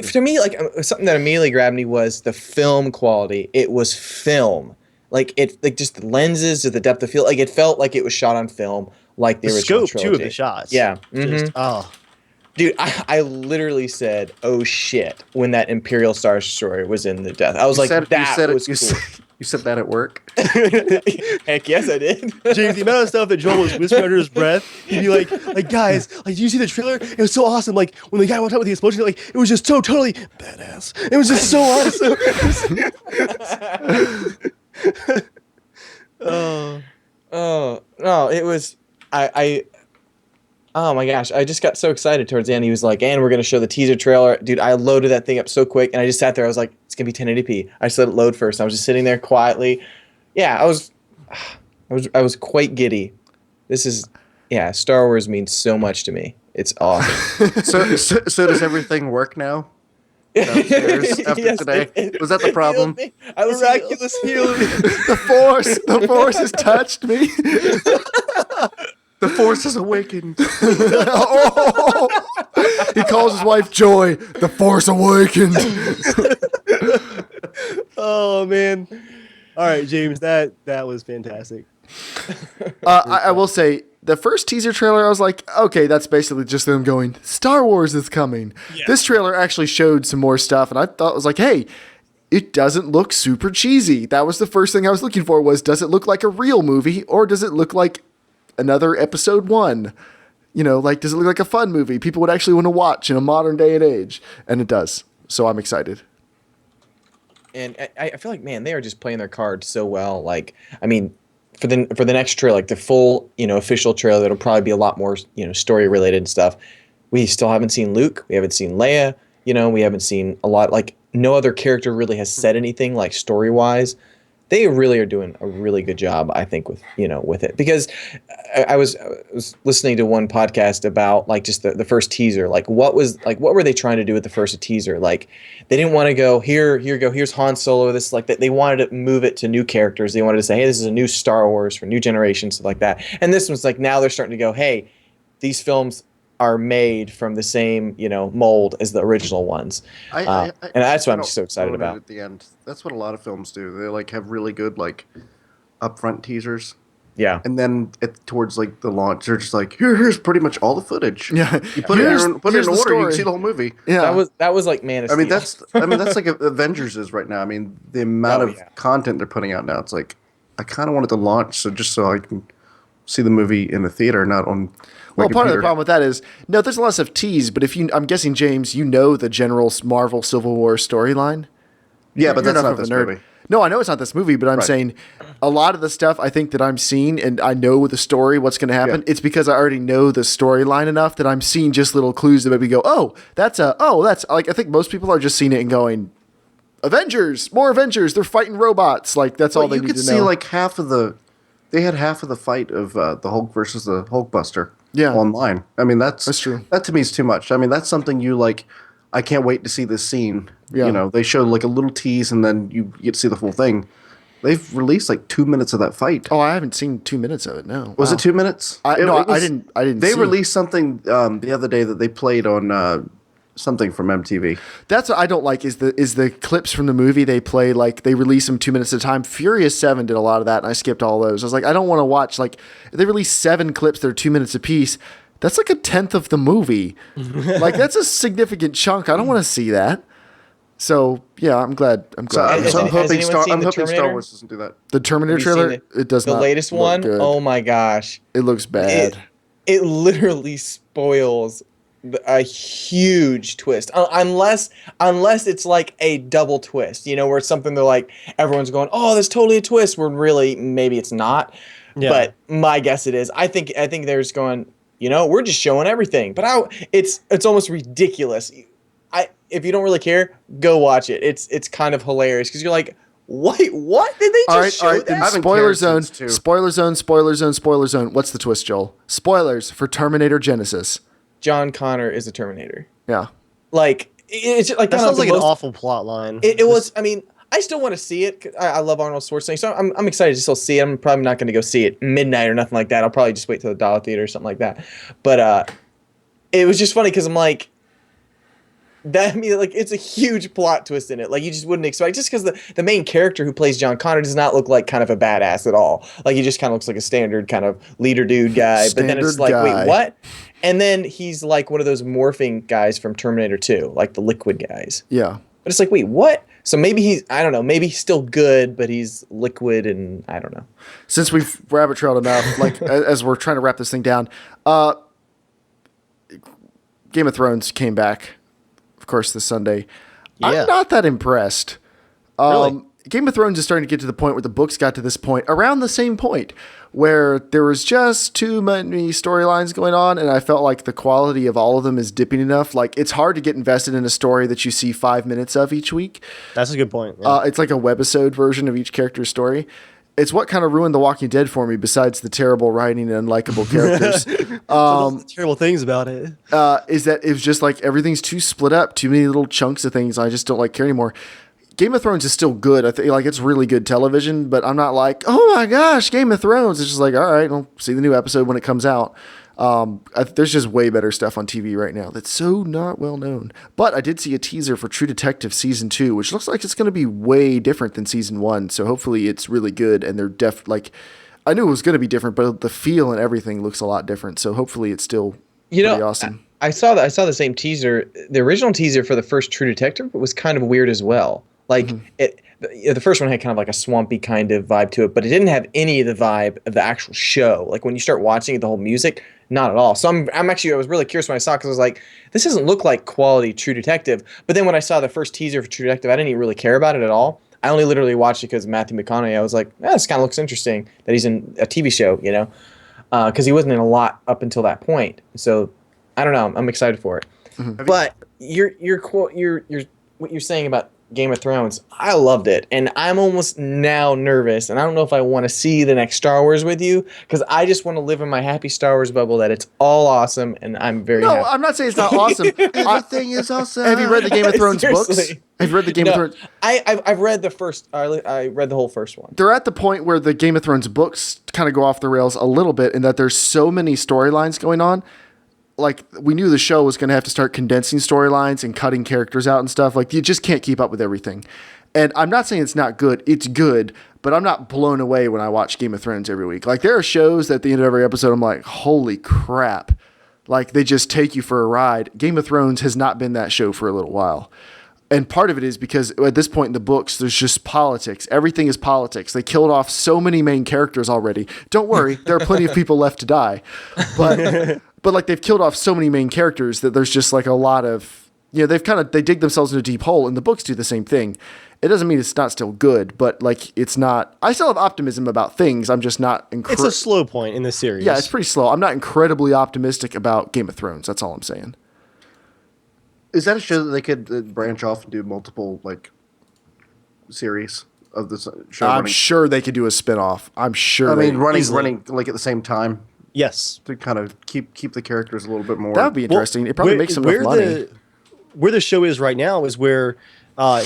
for me, something that immediately grabbed me was the film quality. It was film. Just the lenses, the depth of field. It felt like it was shot on film, like the The original scope trilogy. too of the shots. Yeah. Just, mhm. oh, Dude, I literally said, "Oh shit!" when that Imperial Star Destroyer was in the death. I was that was cool. You said that at work? Heck yes, I did. James, the amount of stuff that Joel was whispering under his breath, he'd be like, guys, like, did you see the trailer? It was so awesome. Like, when the guy walked out with the explosion, like, it was just so totally badass. It was just so awesome. Oh no, it was oh my gosh, I just got so excited towards the end. He was like, and we're gonna show the teaser trailer. Dude, I loaded that thing up so quick, and I just sat there. I was like, it's gonna be 1080p. I just let it load first. I was just sitting there quietly. Yeah, I was quite giddy. Star Wars means so much to me. It's awesome. So does everything work now? Downstairs after Yes, today? Was that the problem? I was Miraculous healing. The force has touched me. The Force has awakened. Oh! He calls his wife Joy. The Force awakened. Oh man! All right, James, that was fantastic. I will say the first teaser trailer, I was like, okay, that's basically just them going, Star Wars is coming. Yeah. This trailer actually showed some more stuff, and I thought it was like, hey, it doesn't look super cheesy. That was the first thing I was looking for was, does it look like a real movie, or does it look like another episode 1? You know, like, does it look like a fun movie people would actually want to watch in a modern day and age? And it does. So I'm excited. And I feel like, man, they are just playing their cards so well. Like, I mean, for the next trailer, like the full, official trailer, that'll probably be a lot more, story related and stuff. We still haven't seen Luke. We haven't seen Leia. We haven't seen a lot. Like, no other character really has said anything, like, story wise. They really are doing a really good job, I think, with it. Because I was listening to one podcast about, like, just the first teaser. Like, what were they trying to do with the first teaser? Like, they didn't want to go, here's Han Solo. This, like, they wanted to move it to new characters. They wanted to say, hey, this is a new Star Wars for new generations, stuff like that. And this was like, now they're starting to go, hey, these films are made from the same, mold as the original ones. And that's what I'm so excited about. At the end, that's what a lot of films do. They like have really good like upfront teasers. Yeah. And then towards like the launch, they're just like, here's pretty much all the footage. Yeah. You put it in order, you can see the whole movie. Yeah. That was like Man of Steel. I mean that's like Avengers is right now. I mean the amount of content they're putting out now. It's like I kind of wanted to launch so I can see the movie in the theater, not on. Well, part of the problem with that is, no, there's lots of tease, but I'm guessing, James, you know the general Marvel Civil War storyline? Yeah, but that's not this movie. No, I know it's not this movie, but I'm saying a lot of the stuff I think that I'm seeing, and I know the story, what's going to happen, it's because I already know the storyline enough that I'm seeing just little clues that maybe go, that's like, I think most people are just seeing it and going, Avengers, more Avengers, they're fighting robots. Like, that's all they need to know. You could see like they had half of the fight of the Hulk versus the Hulkbuster. Yeah. Online. I mean, that's true. That to me is too much. I mean, that's something you like. I can't wait to see this scene. Yeah. They showed like a little tease, and then you get to see the full thing. They've released like 2 minutes of that fight. Oh, I haven't seen 2 minutes of it. No. Was it 2 minutes? I didn't. They released something the other day that they played on something from MTV. That's what I don't like is the clips from the movie they play, like they release them 2 minutes at a time. Furious 7 did a lot of that, and I skipped all those. I was like, I don't want to watch, like, they released 7 clips that are 2 minutes apiece. That's like a tenth of the movie. Like, that's a significant chunk. I don't want to see that. So yeah, I'm glad. I'm hoping Star Wars doesn't do that. The Terminator trailer, it does not. The latest one, good. Oh my gosh, it looks bad. It literally spoils a huge twist, unless it's like a double twist, where it's something they're like, everyone's going, oh, that's totally a twist, where really maybe it's not. Yeah. But my guess it is. I think they're just going, we're just showing everything, but it's almost ridiculous. If you don't really care, go watch it. It's kind of hilarious because you're like, wait, what did they just show? All right, that? Spoiler zone. What's the twist, Joel? Spoilers for Terminator Genesis. John Connor is a Terminator. Yeah. Like, it's like that sounds like an awful plot line. It was. I mean, I still want to see it. I love Arnold Schwarzenegger, so I'm excited to still see it. I'm probably not going to go see it midnight or nothing like that. I'll probably just wait till the dollar theater or something like that. But it was just funny because I'm like, That I mean, like, it's a huge plot twist in it. Like, you just wouldn't expect, just because the main character who plays John Connor does not look like kind of a badass at all. Like, he just kind of looks like a standard kind of leader dude guy. But then it's like, wait, what? And then he's like one of those morphing guys from Terminator 2, like the liquid guys. Yeah. But it's like, wait, what? So maybe I don't know, maybe he's still good, but he's liquid, and I don't know. Since we've rabbit trailed enough, like, as we're trying to wrap this thing down, Game of Thrones came back, of course, this Sunday. Yeah. I'm not that impressed. Really? Game of Thrones is starting to get to the point where the books got to this point, around the same point, where there was just too many storylines going on, and I felt like the quality of all of them is dipping enough. Like, it's hard to get invested in a story that you see 5 minutes of each week. That's a good point. Yeah. It's like a webisode version of each character's story. It's what kind of ruined The Walking Dead for me, besides the terrible writing and unlikable characters. The terrible things about it. Is that it was just like everything's too split up, too many little chunks of things. I just don't like care anymore. Game of Thrones is still good. I think like it's really good television, but I'm not like, oh my gosh, Game of Thrones. It's just like, all right, I'll see the new episode when it comes out. There's just way better stuff on TV right now that's so not well known. But I did see a teaser for True Detective Season 2, which looks like it's going to be way different than Season 1. So hopefully it's really good. And they're like, I knew it was going to be different, but the feel and everything looks a lot different. So hopefully it's still pretty awesome. I saw the same teaser. The original teaser for the first True Detective was kind of weird as well. Like the first one had kind of like a swampy kind of vibe to it, but it didn't have any of the vibe of the actual show. Like when you start watching it, the whole music, not at all. So I was really curious when I saw it because I was like, this doesn't look like quality True Detective. But then when I saw the first teaser for True Detective, I didn't even really care about it at all. I only literally watched it because of Matthew McConaughey. I was like, this kind of looks interesting that he's in a TV show, you know, because he wasn't in a lot up until that point. So I don't know. I'm excited for it. Mm-hmm. But what you're saying about Game of Thrones, I loved it, and I'm almost now nervous, and I don't know if I want to see the next Star Wars with you, because I just want to live in my happy Star Wars bubble that it's all awesome, and I'm very happy. I'm not saying it's not awesome. Everything is awesome. Have you read the Game of Thrones books? Have you read the Game of Thrones? I've read the first. I read the whole first one. They're at the point where the Game of Thrones books kind of go off the rails a little bit, in that there's so many storylines going on. Like, we knew the show was going to have to start condensing storylines and cutting characters out and stuff. Like, you just can't keep up with everything. And I'm not saying it's not good. It's good, but I'm not blown away when I watch Game of Thrones every week. Like, there are shows that at the end of every episode, I'm like, holy crap. Like, they just take you for a ride. Game of Thrones has not been that show for a little while. And part of it is because at this point in the books, there's just politics. Everything is politics. They killed off so many main characters already. Don't worry, there are plenty of people left to die. But like, they've killed off so many main characters that there's just like a lot of, you know, they dig themselves in a deep hole, and the books do the same thing. It doesn't mean it's not still good, but like, it's not, I still have optimism about things. I'm just not it's a slow point in the series. Yeah, it's pretty slow. I'm not incredibly optimistic about Game of Thrones. That's all I'm saying. Is that a show that they could branch off and do multiple like series of this show? I'm sure they could do a spinoff. I'm sure. I mean, running like at the same time. Yes, to kind of keep the characters a little bit more. That would be interesting. Well, it probably makes some money. Where the show is right now is where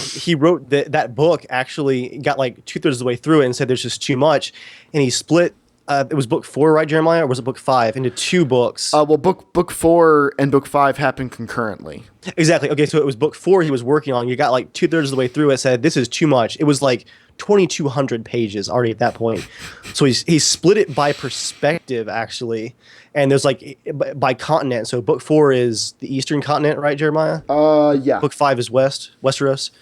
he wrote that book. Actually, got like 2/3 of the way through it and said there's just too much, and he split. It was book 4, right, Jeremiah, or was it book 5 into 2 books? Well, book 4 and book 5 happened concurrently. Exactly. Okay, so it was book 4 he was working on. You got like 2/3 of the way through it. Said this is too much. It was like 2,200 pages already at that point. So he split it by perspective, actually, and there's like by continent. So book 4 is the eastern continent, right, Jeremiah? Yeah. Book 5 is Westeros.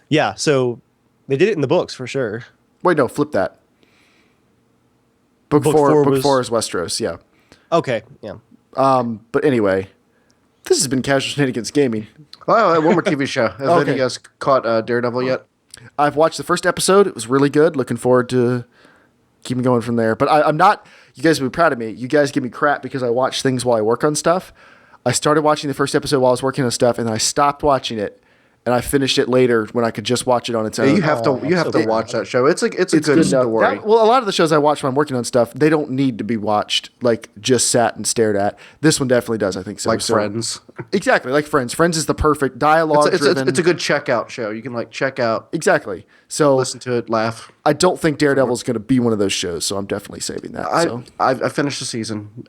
Yeah. So they did it in the books for sure. Wait, no, flip that. Book 4 is Westeros, yeah. Okay, yeah. But anyway, this has been Casual Shenanigans Gaming. Oh, one more TV show. Have any of you guys caught Daredevil yet? I've watched the first episode. It was really good. Looking forward to keeping going from there. But I'm not, you guys will be proud of me. You guys give me crap because I watch things while I work on stuff. I started watching the first episode while I was working on stuff, and I stopped watching it. And I finished it later when I could just watch it on its own. Yeah, you have to watch that show. It's a good story. A lot of the shows I watch when I'm working on stuff, they don't need to be watched, like just sat and stared at. This one definitely does, I think so. Like Friends. Exactly, like Friends. Friends is the perfect dialogue driven. It's a good checkout show. You can like check out. Exactly. So listen to it, laugh. I don't think Daredevil is going to be one of those shows, so I'm definitely saving that. I finished the season.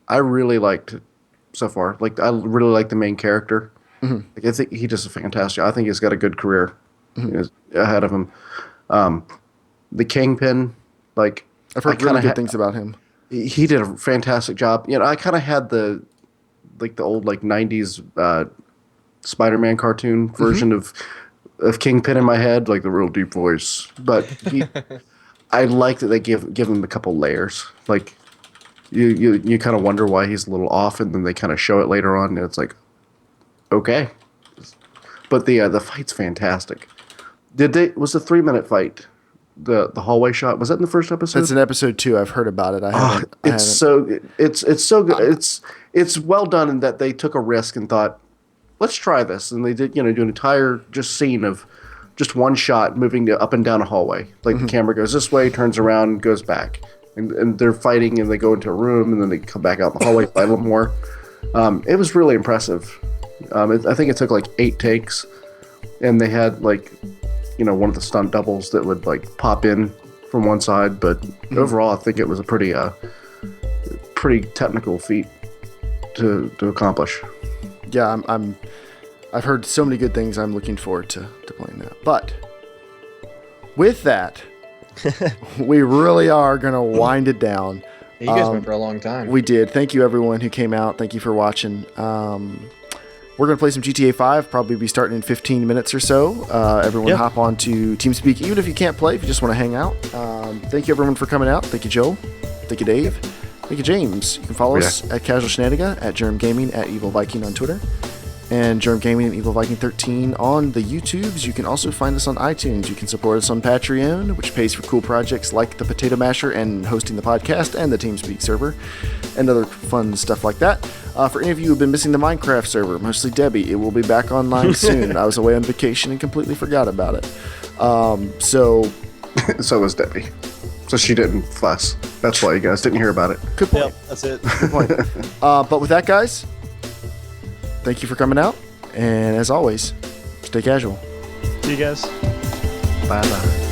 I really liked it so far. Like I really like the main character. Like, I think he does a fantastic. I think he's got a good career ahead of him. The Kingpin, like I've heard really good things about him. He did a fantastic job. You know, I kind of had the old like '90s Spider-Man cartoon version of Kingpin in my head, like the real deep voice. But I like that they give him a couple layers. Like you kind of wonder why he's a little off, and then they kind of show it later on, and it's like, okay. But the fight's fantastic. Was the 3-minute fight? The hallway shot, was that in the first episode? It's in episode 2. I've heard about it. It's so good. It's well done in that they took a risk and thought, let's try this, and they did do an entire just scene of just one shot moving up and down a hallway. Like the camera goes this way, turns around, goes back, and they're fighting, and they go into a room, and then they come back out in the hallway, fight a little more. It was really impressive. I think it took like 8 takes, and they had like one of the stunt doubles that would like pop in from one side, but overall I think it was a pretty technical feat to accomplish. Yeah, I've heard so many good things. I'm looking forward to playing that. But with that, we really are going to wind it down. You guys went for a long time. We did. Thank you everyone who came out. Thank you for watching. We're going to play some GTA 5, probably be starting in 15 minutes or so. Everyone hop on to TeamSpeak, even if you can't play, if you just want to hang out. Thank you everyone for coming out. Thank you, Joe. Thank you, Dave. Thank you, James. You can follow us at Casual Shenanigans, at Germ Gaming, at Evil Viking on Twitter, and Germ Gaming and Evil Viking 13 on the YouTubes. You can also find us on iTunes. You can support us on Patreon, which pays for cool projects like the Potato Masher and hosting the podcast and the Teamspeak server and other fun stuff like that. For any of you who have been missing the Minecraft server, mostly Debbie, it will be back online soon. I was away on vacation and completely forgot about it. So was Debbie. So she didn't fuss. That's why you guys didn't hear about it. Good point. Yep, that's it. Good point. But with that, guys, thank you for coming out. And as always, stay casual. See you guys. Bye-bye.